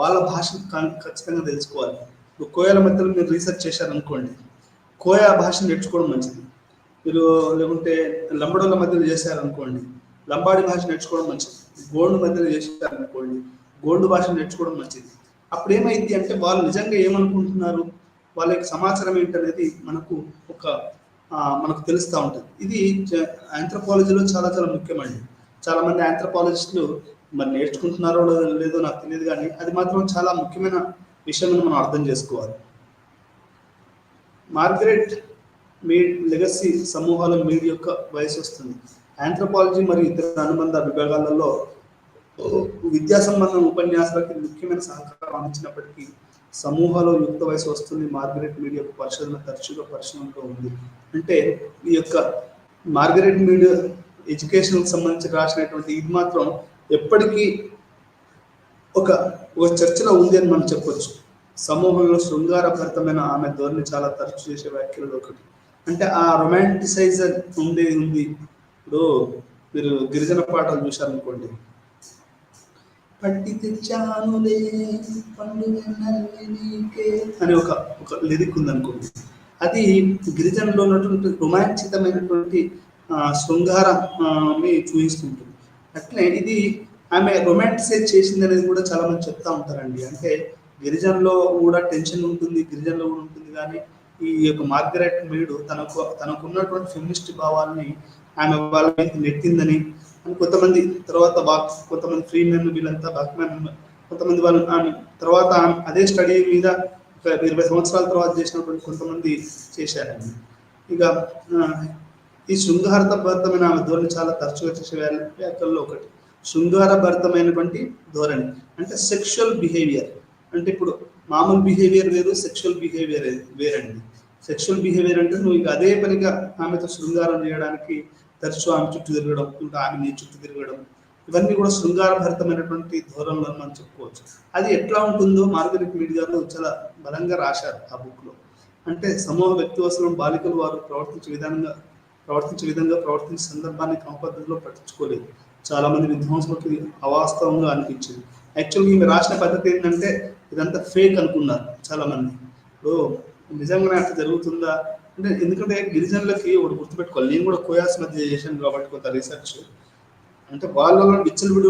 వాళ్ళ భాషను ఖచ్చితంగా తెలుసుకోవాలి. ఇప్పుడు కోయాల మధ్యలో మీరు రీసెర్చ్ చేశారనుకోండి, కోయా భాషను నేర్చుకోవడం మంచిది. మీరు లేకుంటే లంబడోళ్ళ మధ్యలో చేశారనుకోండి, లంబాడి భాష నేర్చుకోవడం మంచిది. గోండు మధ్యలో చేశారనుకోండి, గోండు భాష నేర్చుకోవడం మంచిది. అప్పుడు ఏమైంది అంటే వాళ్ళు నిజంగా ఏమనుకుంటున్నారు, వాళ్ళ యొక్క సమాచారం ఏంటనేది మనకు తెలుస్తూ ఉంటుంది. ఇది ఆంథ్రపాలజీలో చాలా చాలా ముఖ్యమండి. చాలా మంది ఆంథ్రపాలజిస్టులు మరి నేర్చుకుంటున్నారో లేదో నాకు తెలియదు, కానీ అది మాత్రం చాలా ముఖ్యమైన విషయం మనం అర్థం చేసుకోవాలి. మార్గరెట్ మీడ్ లెగసీ సమూహాల మీడ్ యొక్క వయసు వస్తుంది. ఆంథ్రపాలజీ మరియు ఇతర అనుబంధ విభాగాలలో విద్యా సంబంధం ఉపన్యాసాలకి ముఖ్యమైన సహకారం అందించినప్పటికీ సమూహాలు యుక్త వయసు వస్తుంది. మార్గరెట్ మీడ్ యొక్క పరిశోధన తరచుగా పరిశోధనలో ఉంది. అంటే ఈ యొక్క మార్గరెట్ మీడ్ ఎడ్యుకేషన్కి సంబంధించి రాసినటువంటి ఇది మాత్రం ఎప్పటికీ ఒక చర్చలో ఉంది అని మనం చెప్పొచ్చు. సమూహంలో శృంగారభరితమైన ఆమె ధోరణి చాలా తరచు చేసే వ్యాఖ్యలలో ఒకటి. అంటే ఆ రొమాంటిసైజర్ ఉంది. ఇప్పుడు మీరు గిరిజన పాటలు చూశారనుకోండి, పట్టి తెచ్చానులే అని ఒక లిరిక్ ఉందనుకోండి, అది గిరిజనలో ఉన్నటువంటి రోమాంచితమైనటువంటి శృంగారాన్ని చూపిస్తుంటుంది. అట్లే ఇది ఆమె రొమాంటిసైజ్ చేసింది అనేది కూడా చాలా మంది చెప్తా ఉంటారండి. అంటే గిరిజనలో కూడా టెన్షన్ ఉంటుంది, గిరిజనలో కూడా ఉంటుంది, కానీ ఈ యొక్క మార్గరెట్ మీడ్ తనకున్నటువంటి ఫెమినిస్ట్ భావాల్ని ఆమె వాళ్ళ మీద నెట్టిందని అని కొంతమంది, తర్వాత కొంతమంది ఫ్రీ మెన్ వీళ్ళంతా బాక్మెన్, కొంతమంది వాళ్ళు తర్వాత అదే స్టడీ మీద 20 సంవత్సరాల తర్వాత చేసినటువంటి కొంతమంది చేశారండి. ఇక ఈ శృంగారభరితమైన ఆమె ధోరణి చాలా తరచుగా చేసే వ్యాఖ్యల్లో ఒకటి శృంగారభరితమైనటువంటి ధోరణి. అంటే సెక్షువల్ బిహేవియర్, అంటే ఇప్పుడు మామూలు బిహేవియర్ వేరు, సెక్షువల్ బిహేవియర్ వేరండి. సెక్షువల్ బిహేవియర్ అంటే నువ్వు ఇక అదే పనిగా ఆమెతో శృంగారం చేయడానికి తరచు ఆమె చుట్టూ తిరగడం, ఇంకా ఆమె నీ చుట్టూ తిరగడం, ఇవన్నీ కూడా శృంగారభరితమైనటువంటి ధోరణులను మనం చెప్పుకోవచ్చు. అది ఎట్లా ఉంటుందో మార్గరెట్ మీడ్ గారు చాలా బలంగా రాశారు ఆ బుక్లో. అంటే సమూహ వ్యక్తివసరం బాలికలు వారు ప్రవర్తించే సందర్భాన్ని క్రమ పద్ధతిలో పట్టించుకోలేదు. చాలా మంది విద్వాంసులకి అవాస్తవంగా అనిపించింది. యాక్చువల్గా ఈమె రాసిన పద్ధతి ఏంటంటే ఇదంతా ఫేక్ అనుకున్నారు చాలా మంది. ఇప్పుడు నిజంగానే అట్లా జరుగుతుందా అంటే, ఎందుకంటే గిరిజనులకి ఒకటి గుర్తుపెట్టుకోవాలి, నేను కూడా కోయాస్ మధ్య చేశాను కాబట్టి కొంత రీసెర్చ్, అంటే వాళ్ళలో విచ్చలవిడి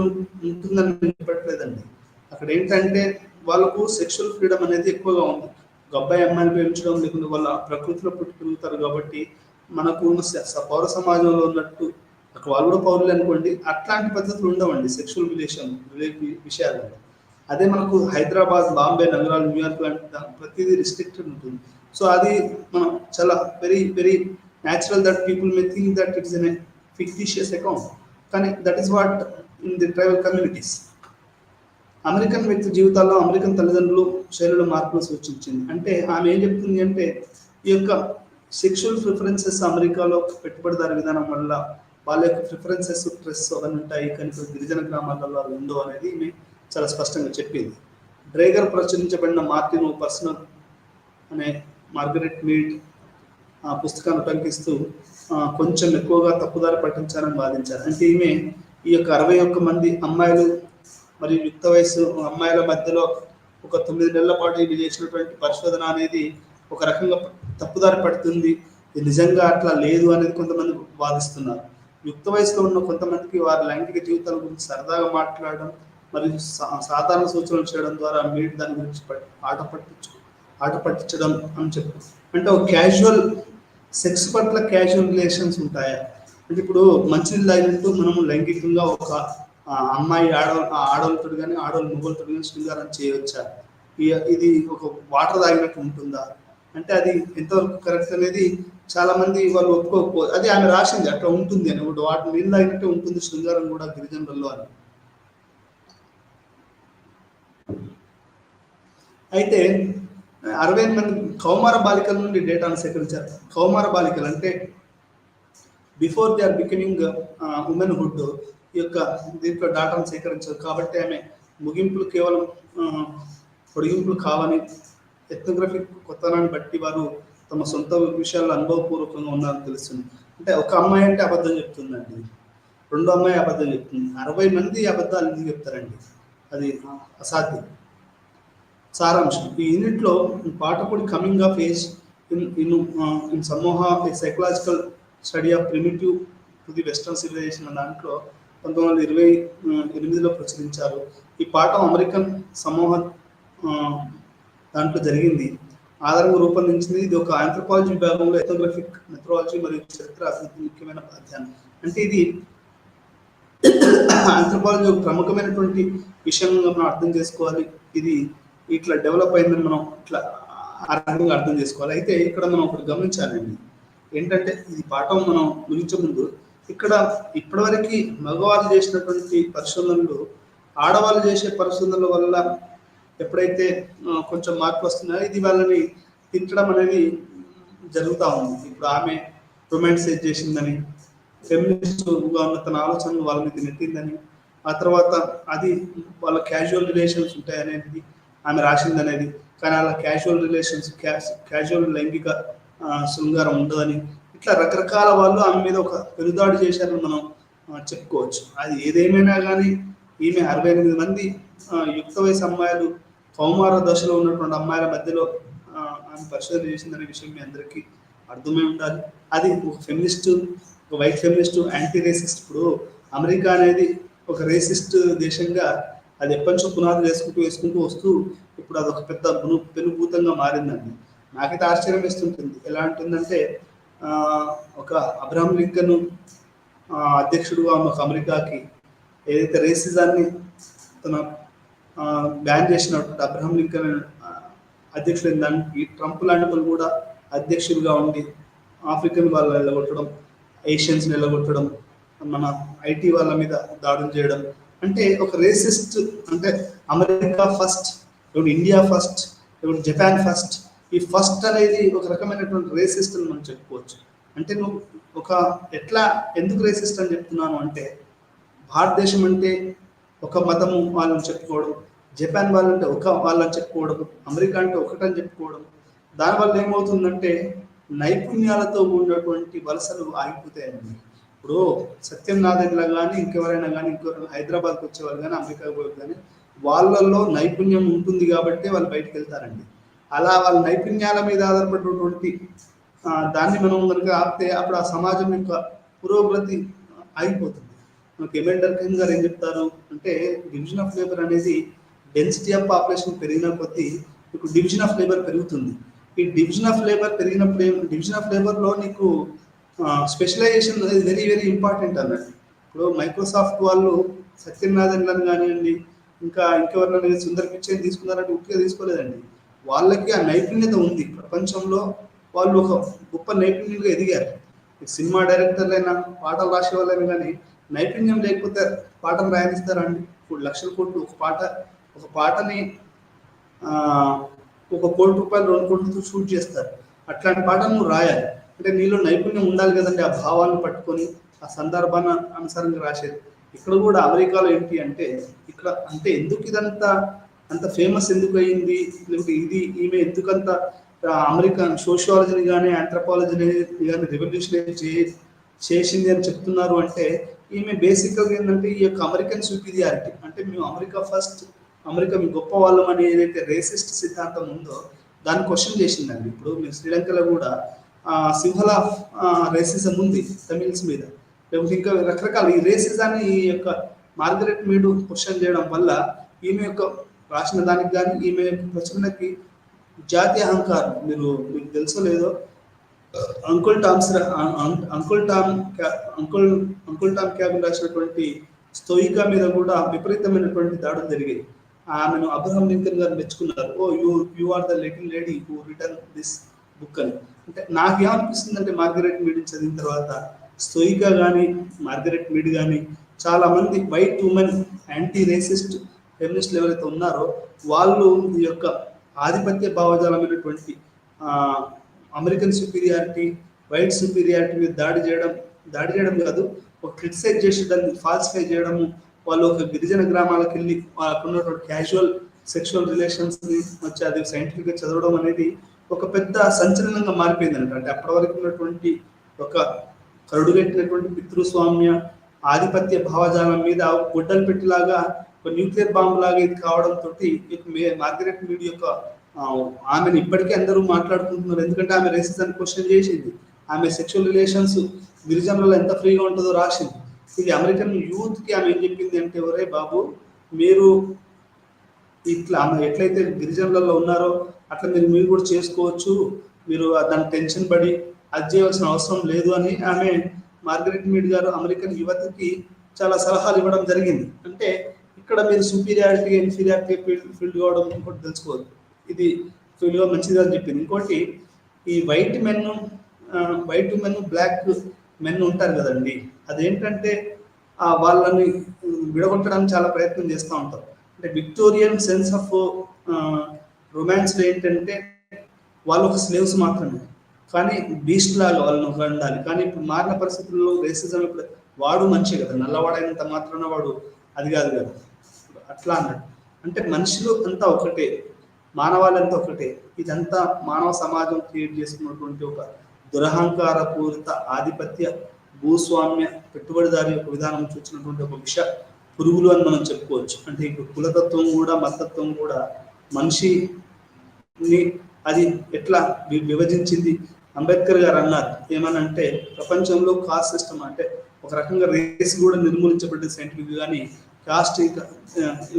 ఉంటుందని చెప్పట్లేదండి. అక్కడ ఏంటంటే వాళ్ళకు సెక్షువల్ ఫ్రీడమ్ అనేది ఎక్కువగా ఉంది. ఒక అబ్బాయి అమ్మాయిని ప్రేమించడం, లేకుంటే వాళ్ళ ప్రకృతిలో పుట్టి పెరుగుతారు కాబట్టి మనకు ఉన్న పౌర సమాజంలో ఉన్నట్టు అక్కడ వాళ్ళు కూడా పౌరులు అనుకోండి, అట్లాంటి పద్ధతులు ఉండవండి సెక్షువల్ విషయాలు. అదే మనకు హైదరాబాద్, బాంబే నగరాలు, న్యూయార్క్ లాంటి ప్రతిదీ రిస్ట్రిక్టెడ్ ఉంటుంది. సో అది మనం చాలా very very natural that people may think that it's an fictitious account, కానీ that is what in the tribal communities. American వ్యక్తి జీవితాల్లో అమెరికన్ తల్లిదండ్రులు శైలిలో మార్పులు సూచించింది. అంటే ఆమె ఏం చెప్తుంది అంటే ఈ యొక్క సెక్షువల్ ప్రిఫరెన్సెస్ అమెరికాలో పెట్టుబడిదారి విధానం వల్ల వాళ్ళ యొక్క ప్రిఫరెన్సెస్, స్ట్రెస్ అవన్నీ ఉంటాయి, కానీ గిరిజన గ్రామాలలో అవి ఉండవు అనేది ఈమె చాలా స్పష్టంగా చెప్పింది. డ్రేగర్ ప్రచురించబడిన మార్టిన్ పర్సనల్ అనే మార్గరెట్ మీడ్ ఆ పుస్తకాన్ని ఉటంకిస్తూ కొంచెం ఎక్కువగా తప్పుదారి పట్టించాలని వాదించారు. అంటే ఈమె ఈ యొక్క 61 మంది అమ్మాయిలు మరియు యుక్త వయసు అమ్మాయిల మధ్యలో ఒక 9 నెలల పాటు ఇవి చేసినటువంటి పరిశోధన అనేది ఒక రకంగా తప్పుదారి పడుతుంది, ఇది నిజంగా అట్లా లేదు అనేది కొంతమంది వాదిస్తున్నారు. యుక్త వయసులో ఉన్న కొంతమందికి వారి లైంగిక జీవితాల గురించి సరదాగా మాట్లాడడం మరియు సాధారణ సూచనలు చేయడం ద్వారా మీడ్ దాని గురించి ఆట పట్టించడం అని చెప్పారు. అంటే ఒక క్యాజువల్ సెక్స్ పట్ల క్యాజువల్ రిలేషన్స్ ఉంటాయా అంటే ఇప్పుడు మంచినీళ్ళు తాగినట్టు మనము లైంగికంగా ఒక అమ్మాయి ఆడవాళ్ళతో కానీ ఆడవాళ్ళు మొగలతో కానీ శృంగారం చేయవచ్చా, ఇది ఒక వాటర్ తాగినట్టు ఉంటుందా అంటే అది ఎంతవరకు కరెక్ట్ అనేది చాలా మంది వాళ్ళు ఒప్పుకోకపోతే, అది ఆమె రాసింది అట్లా ఉంటుంది అని, వాటి నీళ్ళు తాగినట్టే ఉంటుంది శృంగారం కూడా గిరిజనులలో అని. అయితే 68 మంది కౌమార బాలికల నుండి డేటాను సేకరించారు. కౌమార బాలికలు అంటే before they are becoming womanhood ఈ యొక్క దీంట్లో డేటాను సేకరించారు. కాబట్టి ఆమె ముగింపులు కేవలం పొడిగింపులు కావని, ఎథ్నోగ్రఫిక్ కొత్తనాన్ని బట్టి వారు తమ సొంత విషయాల్లో అనుభవపూర్వకంగా ఉన్నారని తెలుస్తుంది. అంటే ఒక అమ్మాయి అంటే అబద్ధం చెప్తుందండి, రెండో అమ్మాయి అబద్ధం చెప్తుంది, 60 మంది అబద్ధాలు ఎందుకు చెప్తారండి, అది అసాధ్యం. సారాంశం ఈ యూనిట్లో పాఠకుడి కమింగ్ ఆఫ్ ఏజ్ ఇన్ సమూహ psychological study of primitive to the western civilisation అన్న దాంట్లో 1928లో ప్రచురించారు. ఈ పాఠం అమెరికన్ సమూహ దాంట్లో జరిగింది, ఆధారంగా రూపొందించింది. ఇది ఒక ఆంథ్రోపాలజీ విభాగంలో ఎథనోగ్రఫిక్ మెథడాలజీ మరియు చరిత్ర అభివృద్ధి ముఖ్యమైన అధ్యయనం. అంటే ఇది ఆంథ్రోపాలజీ ఒక ప్రముఖమైనటువంటి విషయంగా మనం అర్థం చేసుకోవాలి. ఇది ఇట్లా డెవలప్ అయిందని మనం ఇట్లా ఆ రకంగా అర్థం చేసుకోవాలి. అయితే ఇక్కడ మనం ఒకటి గమనించాలండి, ఏంటంటే ఈ పాఠం మనం ముగించే ముందు ఇక్కడ ఇప్పటివరకు మగవాళ్ళు చేసినటువంటి పరిశోధనలు ఆడవాళ్ళు చేసే పరిశోధనల వల్ల ఎప్పుడైతే కొంచెం మార్పు వస్తున్నాయో ఇది వాళ్ళని తిట్టడం అనేది జరుగుతూ ఉంది. ఇప్పుడు ఆమె రొమాంటిసైజ్ చేసిందని, ఫెమినిస్ట్గా ఉన్న తన ఆలోచనలు వాళ్ళ మీద నెట్టిందని, ఆ తర్వాత అది వాళ్ళ క్యాజువల్ రిలేషన్స్ ఉంటాయనేది ఆమె రాసింది అనేది, కానీ అలా క్యాజువల్ రిలేషన్స్ క్యాజువల్ లైంగిక శృంగారం ఉండదని, ఇట్లా రకరకాల వాళ్ళు ఆమె మీద ఒక పెరుదాడి చేశారని మనం చెప్పుకోవచ్చు. అది ఏదేమైనా కానీ ఈమె 68 మంది యుక్త వయసు అమ్మాయిలు కౌమార దశలో ఉన్నటువంటి అమ్మాయిల మధ్యలో ఆమె పరిశోధన చేసిందనే విషయం మీ అందరికీ అర్థమై ఉండాలి. అది ఒక ఫెమినిస్ట్, ఒక వైట్ ఫెమినిస్ట్, యాంటీ రేసిస్ట్. ఇప్పుడు అమెరికా అనేది ఒక రేసిస్ట్ దేశంగా అది ఎప్పటి నుంచో పునాదులు వేసుకుంటూ వస్తూ ఇప్పుడు అదొక పెద్ద పెనుభూతంగా మారిందండి. నాకైతే ఆశ్చర్యం వేస్తుంటుంది. ఎలా ఉంటుందంటే ఒక అబ్రహం లింకన్ అధ్యక్షుడుగా ఉన్న ఒక అమెరికాకి ఏదైతే రేసిజాన్ని తన బ్యాన్ చేసినటువంటి అబ్రహం లింకన్ అధ్యక్షుడు దానికి ట్రంప్ లాంటి వాళ్ళు కూడా అధ్యక్షుడిగా ఉండి ఆఫ్రికన్ వాళ్ళని వెళ్ళగొట్టడం, ఏషియన్స్ వెళ్ళగొట్టడం, మన ఐటీ వాళ్ళ మీద దాడులు చేయడం, అంటే ఒక రేసిస్ట్. అంటే అమెరికా ఫస్ట్, ఇప్పుడు ఇండియా ఫస్ట్, ఇప్పుడు జపాన్ ఫస్ట్. ఈ ఫస్ట్ అనేది ఒక రకమైనటువంటి రేసిస్ట్ అని మనం చెప్పుకోవచ్చు. అంటే నువ్వు ఒక ఎట్లా ఎందుకు రేసిస్ట్ అని చెప్తున్నాను అంటే, భారతదేశం అంటే ఒక మతము వాళ్ళని చెప్పుకోవడం, జపాన్ వాళ్ళంటే ఒక వాళ్ళని చెప్పుకోవడం, అమెరికా అంటే ఒకటని చెప్పుకోవడం, దానివల్ల ఏమవుతుందంటే నైపుణ్యాలతో ఉన్నటువంటి వలసలు ఆగిపోతాయండి. ఇప్పుడు సత్యం నా దగ్గర కానీ ఇంకెవరైనా కానీ ఇంకెవరైనా హైదరాబాద్కి వచ్చేవాళ్ళు కానీ అమెరికాకి పోయి కానీ వాళ్ళల్లో నైపుణ్యం ఉంటుంది కాబట్టి వాళ్ళు బయటకు వెళ్తారండి. అలా వాళ్ళ నైపుణ్యాల మీద ఆధారపడినటువంటి దాన్ని మనం కనుక ఆపితే అప్పుడు ఆ సమాజం యొక్క పురోగతి ఆగిపోతుంది. మనకి ఎమెన్ డర్కైమ్ గారు ఏం చెప్తారు అంటే, డివిజన్ ఆఫ్ లేబర్ అనేది డెన్సిటీ ఆఫ్ పాపులేషన్ పెరిగిన కొద్దీ మీకు డివిజన్ ఆఫ్ లేబర్ పెరుగుతుంది. ఈ డివిజన్ ఆఫ్ లేబర్ పెరిగినప్పుడు డివిజన్ ఆఫ్ లేబర్లో నీకు స్పెషలైజేషన్ అనేది వెరీ వెరీ ఇంపార్టెంట్ అన్నట్టు. ఇప్పుడు మైక్రోసాఫ్ట్ వాళ్ళు సత్యనారాయణ కానివ్వండి, ఇంకెవరినైనా సుందర్ పిచ్చైని తీసుకున్నారంటే ఉట్టిగా తీసుకోలేదండి. వాళ్ళకి ఆ నైపుణ్యత ఉంది. ప్రపంచంలో వాళ్ళు ఒక గొప్ప నైపుణ్యంగా ఎదిగారు. సినిమా డైరెక్టర్లైనా, పాటలు రాసే వాళ్ళైనా కానీ నైపుణ్యం లేకపోతే పాటలు రాయనిస్తారండి. ఇప్పుడు లక్షల కోట్లు ఒక పాటని ₹1 కోటి, ₹2 కోట్లతో షూట్ చేస్తారు. అట్లాంటి పాటను నువ్వు రాయాలి అంటే నీలో నైపుణ్యం ఉండాలి కదండి. ఆ భావాలను పట్టుకొని ఆ సందర్భాన్ని అనుసారంగా రాసేది. ఇక్కడ కూడా అమెరికాలో ఏంటి అంటే, ఇక్కడ అంటే ఎందుకు ఇదంతా అంత ఫేమస్ ఎందుకు అయింది, లేకపోతే ఈమె ఎందుకంత అమెరికన్ సోషియాలజీని కానీ ఆంథ్రపాలజీని కానీ రెవల్యూషనైజ్ చేసింది అని చెప్తున్నారు అంటే, ఈమె బేసిక్గా ఏంటంటే ఈ యొక్క అమెరికన్ సుపీరియారిటీ అంటే మేము అమెరికా ఫస్ట్, అమెరికా మీ గొప్ప వాళ్ళం అని ఏదైతే రేసిస్ట్ సిద్ధాంతం ఉందో దాన్ని క్వశ్చన్ చేసిందండి. ఇప్పుడు మీరు శ్రీలంకలో కూడా సింహల రేసిజం ఉంది తమిళస్ మీద, లేకపోతే ఇంకా రకరకాల ఈ రేసిజాన్ని ఈ యొక్క మార్గరెట్ మీడ్ క్వశ్చన్ చేయడం వల్ల ఈమె యొక్క రాసిన దానికి కానీ ఈమె ప్రచురణకి జాతీయ అహంకారం, మీకు తెలుసో లేదో, అంకుల్ టామ్ క్యాబిన్ రాసినటువంటి స్తోయికా మీద కూడా విపరీతమైనటువంటి దాడులు జరిగాయి. ఆమెను అబ్రహం లింకన్ గారు మెచ్చుకున్నారు. You are the little lady who return this book అని. అంటే నాకేమనిపిస్తుంది అంటే మార్గరెట్ మీడ్ చదివిన తర్వాత స్తోయికా కానీ మార్గరెట్ మీడ్ కానీ చాలా మంది వైట్ ఉమెన్ యాంటీ రేసిస్ట్ ఫెమినిస్టులు ఎవరైతే ఉన్నారో వాళ్ళు ఈ యొక్క ఆధిపత్య భావజాలమైనటువంటి అమెరికన్ సుపీరియారిటీ, వైట్ సుపీరియారిటీ మీద దాడి చేయడం కాదు, ఒక క్రిటిసైజ్ చేసి దాన్ని ఫాల్సిఫై చేయడము, వాళ్ళు ఒక గిరిజన గ్రామాలకు వెళ్ళి వాళ్ళకున్నటువంటి క్యాజువల్ సెక్షువల్ రిలేషన్స్ని వచ్చి అది సైంటిఫిక్గా చదవడం అనేది ఒక పెద్ద సంచలనంగా మారిపోయిందంట. అంటే అప్పటి వరకు ఉన్నటువంటి ఒక కరుడుగట్టినటువంటి పితృస్వామ్య ఆధిపత్య భావజాలం మీద గుడ్డలు పెట్టిలాగా ఒక న్యూక్లియర్ బాంబు లాగా ఇది కావడంతో మార్గరెట్ మీడ్ యొక్క ఆమెను ఇప్పటికీ అందరూ మాట్లాడుకుంటున్నారు. ఎందుకంటే ఆమె రేసిజాన్ని క్వశ్చన్ చేసింది, ఆమె సెక్షువల్ రిలేషన్స్ గిరిజనులలో ఎంత ఫ్రీగా ఉంటుందో రాసింది. ఇది అమెరికన్ యూత్కి ఆమె ఏం చెప్పింది అంటే, ఒరే బాబు మీరు ఇట్లా ఎట్లయితే గిరిజనులలో ఉన్నారో అట్లా మీరు కూడా చేసుకోవచ్చు, మీరు దాని టెన్షన్ పడి అది చేయవలసిన అవసరం లేదు అని ఆమె మార్గరెట్ మీడ్ గారు అమెరికన్ యువతకి చాలా సలహాలు ఇవ్వడం జరిగింది. అంటే ఇక్కడ మీరు సుపీరియారిటీ ఇన్ఫీరియారిటీ ఫీల్డ్ కావడం ఇంకోటి తెలుసుకోవద్దు, ఇది ఫీల్డ్గా మంచిది అని చెప్పింది. ఇంకోటి ఈ వైట్ మెన్ బ్లాక్ మెన్ ఉంటారు కదండి, అదేంటంటే వాళ్ళని విడగొట్టడానికి చాలా ప్రయత్నం చేస్తూ ఉంటారు. అంటే విక్టోరియన్ సెన్స్ ఆఫ్ రొమాన్స్లో ఏంటంటే వాళ్ళు ఒక స్లేవ్స్ మాత్రమే, కానీ బీస్ట్ లాగా వాళ్ళని ఒక ఉండాలి. కానీ ఇప్పుడు మారిన పరిస్థితుల్లో రేసిజం ఇప్పుడు వాడు మంచి కదా, నల్లవాడైనంత మాత్రాన వాడు అది కాదు కదా, అట్లా అన్నట్టు. అంటే మనుషులు అంతా ఒకటే, మానవాళ్ళంతా ఒకటే. ఇదంతా మానవ సమాజం క్రియేట్ చేసుకున్నటువంటి ఒక దురహంకార పూరిత ఆధిపత్య భూస్వామ్య పెట్టుబడిదారి యొక్క విధానం చూసినటువంటి ఒక విష పురుగులు అని మనం చెప్పుకోవచ్చు. అంటే ఇప్పుడు కులతత్వం కూడా మతత్వం కూడా మనిషిని అది ఎట్లా విభజించింది. అంబేద్కర్ గారు అన్నారు ఏమనంటే, ప్రపంచంలో కాస్ట్ సిస్టమ్ అంటే ఒక రకంగా రేస్ కూడా నిర్మూలించబడ్డది సైంటిఫిక్ గానీ కాస్ట్ ఇంకా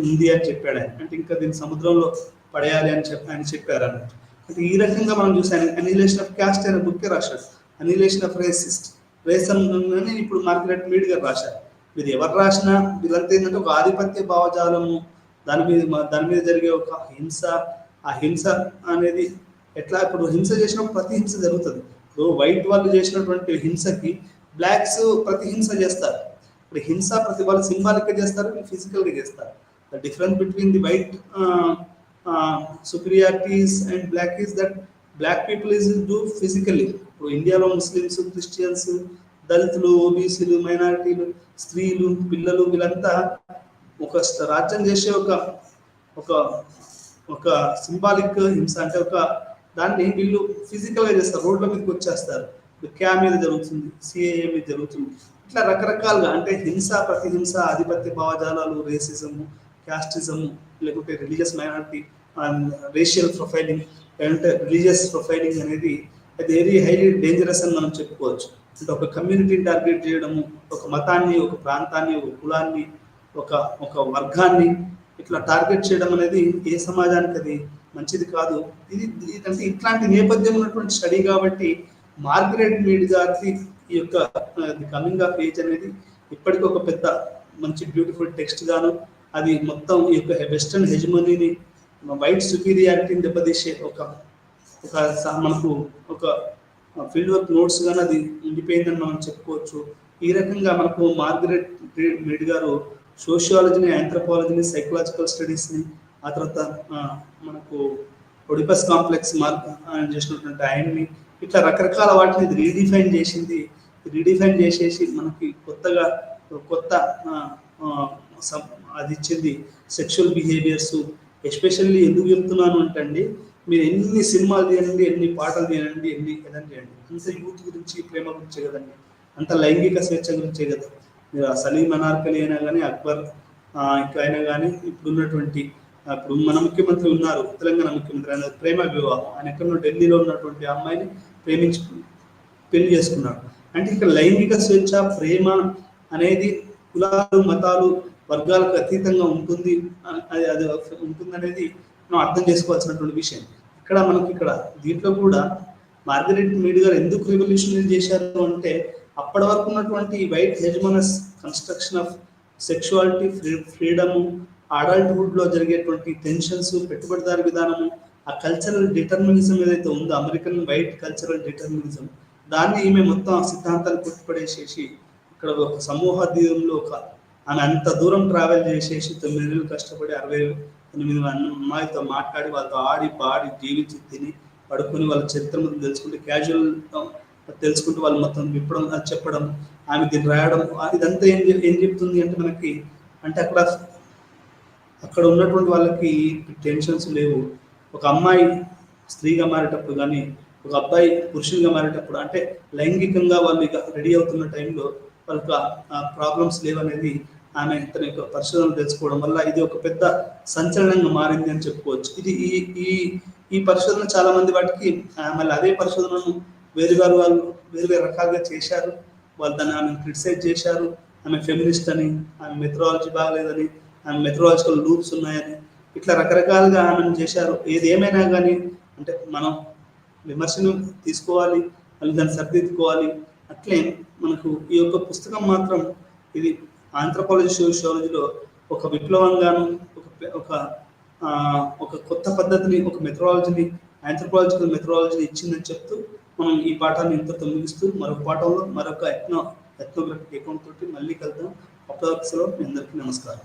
ఉంది అని చెప్పాడు ఆయన. అంటే ఇంకా దీన్ని సముద్రంలో పడేయాలి అని ఆయన చెప్పారు అన్నట్టు. అంటే ఈ రకంగా మనం చూసాను. అనిలేషన్ ఆఫ్ కాస్ట్ అనే బుక్కే రాశాడు, అనిలేషన్ ఆఫ్ రేస్ అని ఇప్పుడు మార్గరెట్ మీడ్ గారు రాశారు. మీరు ఎవరు రాసినా వీళ్ళంతా ఏంటంటే ఒక ఆధిపత్య భావజాలము, దాని మీద జరిగే ఒక హింస, ఆ హింస అనేది ఎట్లా ఇప్పుడు హింస చేసినప్పుడు ప్రతి హింస జరుగుతుంది. ఇప్పుడు వైట్ వాళ్ళు చేసినటువంటి హింసకి బ్లాక్స్ ప్రతి హింస చేస్తారు. ఇప్పుడు హింస ప్రతి వాళ్ళు సింబాలిక్గా చేస్తారు, ఫిజికల్గా చేస్తారు. The difference between the white superiorities and black is that black people is do physically. ఇప్పుడు ఇండియాలో ముస్లిమ్స్, క్రిస్టియన్స్, దళితులు, ఓబీసీలు, మైనారిటీలు, స్త్రీలు, పిల్లలు వీళ్ళంతా ఒక రాజ్యం చేసే ఒక సింబాలిక్ హింస అంటే ఒక దాన్ని వీళ్ళు ఫిజికల్గా చేస్తారు, రోడ్ల మీదకి వచ్చేస్తారు. క్యా మీద జరుగుతుంది, సిఏఏ మీద జరుగుతుంది, ఇట్లా రకరకాలుగా. అంటే హింస, ప్రతిహింస, ఆధిపత్య భావజాలాలు, రేసిజము, క్యాస్టిజము, లేకుంటే రిలీజియస్ మైనారిటీ రేషియల్ ప్రొఫైలింగ్ అంటే రిలీజియస్ ప్రొఫైలింగ్ అనేది అది వెరీ హైలీ డేంజరస్ అని మనం చెప్పుకోవచ్చు. అంటే ఒక కమ్యూనిటీని టార్గెట్ చేయడము, ఒక మతాన్ని, ఒక ప్రాంతాన్ని, ఒక కులాన్ని, ఒక వర్గాన్ని ఇట్లా టార్గెట్ చేయడం అనేది ఏ సమాజానికి అది మంచిది కాదు. ఇది అంటే ఇట్లాంటి నేపథ్యం ఉన్నటువంటి స్టడీ కాబట్టి మార్గరెట్ మీడ్ గారి ఈ యొక్క ది కమింగ్ ఆఫ్ ఏజ్ అనేది ఇప్పటికీ ఒక పెద్ద మంచి బ్యూటిఫుల్ టెక్స్ట్ గాను, అది మొత్తం ఈ యొక్క వెస్టర్న్ హెజమనీని, వైట్ సుపీరియారిటీని దెబ్బతీసే ఒక ఒక మనకు ఒక ఫీల్డ్ వర్క్ నోట్స్ కానీ అది ఉండిపోయిందని మనం చెప్పుకోవచ్చు. ఈ రకంగా మనకు మార్గరెట్ మీడ్ గారు సోషియాలజీని, ఆంథ్రోపాలజీని, సైకలాజికల్ స్టడీస్ని, ఆ తర్వాత మనకు ఒడిపస్ కాంప్లెక్స్ చేసినటువంటి ఆయన్ని, ఇట్లా రకరకాల వాటిని ఇది రీడిఫైన్ చేసింది. రీడిఫైన్ చేసేసి మనకి కొత్తగా కొత్త అది ఇచ్చింది సెక్షువల్ బిహేవియర్స్. ఎస్పెషల్లీ ఎందుకు చెప్తున్నాను అంటే అండి, మీరు ఎన్ని సినిమాలు తీయండి, ఎన్ని పాటలు తీయండి, ఎన్ని ఏదండి చేయండి, అంత యూత్ గురించి, ప్రేమ గురించే కదండి, అంత లైంగిక స్వేచ్ఛ గురించే కదా. మీరు సలీం అనార్కలి అయినా కానీ, అక్బర్ ఇంకా అయినా కానీ, ఇప్పుడున్నటువంటి ఇప్పుడు మన ముఖ్యమంత్రి ఉన్నారు, తెలంగాణ ముఖ్యమంత్రి, ఆయన ప్రేమ వివాహం, ఆయన ఎక్కడో ఢిల్లీలో ఉన్నటువంటి అమ్మాయిని ప్రేమించి పెళ్లి చేసుకున్నాడు. అంటే ఇక్కడ లైంగిక స్వేచ్ఛ, ప్రేమ అనేది కులాలు, మతాలు, వర్గాలకు అతీతంగా ఉంటుంది, అది ఉంటుందనేది మనం అర్థం చేసుకోవాల్సినటువంటి విషయం. ఇక్కడ దీంట్లో కూడా మార్గరెట్ మీడ్ గారు ఎందుకు రివల్యూషనరీ చేశారు అంటే, అప్పటి వరకు ఉన్నటువంటి white hegemonous construction of sexuality, freedom, adulthood లో జరిగేటువంటి టెన్షన్స్, పెట్టుబడిదారి విధానము, ఆ కల్చరల్ డిటర్మినిజం ఏదైతే ఉందో, అమెరికన్ వైట్ కల్చరల్ డిటర్మినిజం, దాన్ని ఈమె మొత్తం సిద్ధాంతాలు కొట్టుపడేసేసి ఇక్కడ ఒక సమూహోద్యమంలో ఆమె అంత దూరం ట్రావెల్ చేసేసి 9 నెలలు కష్టపడి 68 అమ్మాయితో మాట్లాడి, వాళ్ళతో ఆడి పాడి జీవించి తిని పడుకొని వాళ్ళ చరిత్ర మొత్తం తెలుసుకుంటే, క్యాజువల్ తెలుసుకుంటూ వాళ్ళు మొత్తం విప్పడం, చెప్పడం, ఆమె దీన్ని రాయడం, ఇదంతా ఏం చెప్తుంది అంటే మనకి, అంటే అక్కడ ఉన్నటువంటి వాళ్ళకి టెన్షన్స్ లేవు. ఒక అమ్మాయి స్త్రీగా మారేటప్పుడు కానీ, ఒక అబ్బాయి పురుషునిగా మారేటప్పుడు, అంటే లైంగికంగా వాళ్ళు ఇక రెడీ అవుతున్న టైంలో వాళ్ళకి ప్రాబ్లమ్స్ లేవనేది ఆమె తన యొక్క పరిశోధనలు తెలుసుకోవడం వల్ల ఇది ఒక పెద్ద సంచలనంగా మారింది అని చెప్పుకోవచ్చు. ఇది ఈ పరిశోధన చాలా మంది వాటికి మళ్ళీ అదే పరిశోధనను వేరు రకాలుగా చేశారు. వాళ్ళు దాన్ని ఆమె క్రిటిసైజ్ చేశారు. ఆమె ఫెమినిస్ట్ అని, ఆమె మెథడాలజీ బాగలేదని, ఆమె మెథడాలజికల్ లూప్స్ ఉన్నాయని, ఇట్లా రకరకాలుగా ఆమెను చేశారు. ఏది ఏమైనా కానీ అంటే మనం విమర్శను తీసుకోవాలి, మళ్ళీ దాన్ని సరిదిద్దుకోవాలి. అట్లే మనకు ఈ యొక్క పుస్తకం మాత్రం ఇది ఆంథ్రోపాలజీ, సోషియాలజీలో ఒక విప్లవంగాను, ఒక కొత్త పద్ధతిని, ఒక మెథడాలజీని, ఆంథ్రోపాలజికల్ మెథడాలజీని ఇచ్చిందని చెప్తూ మనం ఈ పాఠాన్ని ఇంతతో ముగిస్తూ మరొక పాఠంలో మరొక ఎథ్నోగ్రఫిక్ అకౌంట్ తోటి మళ్ళీ కలుద్దాం. అప్పటి వరకు మీ అందరికీ నమస్కారం.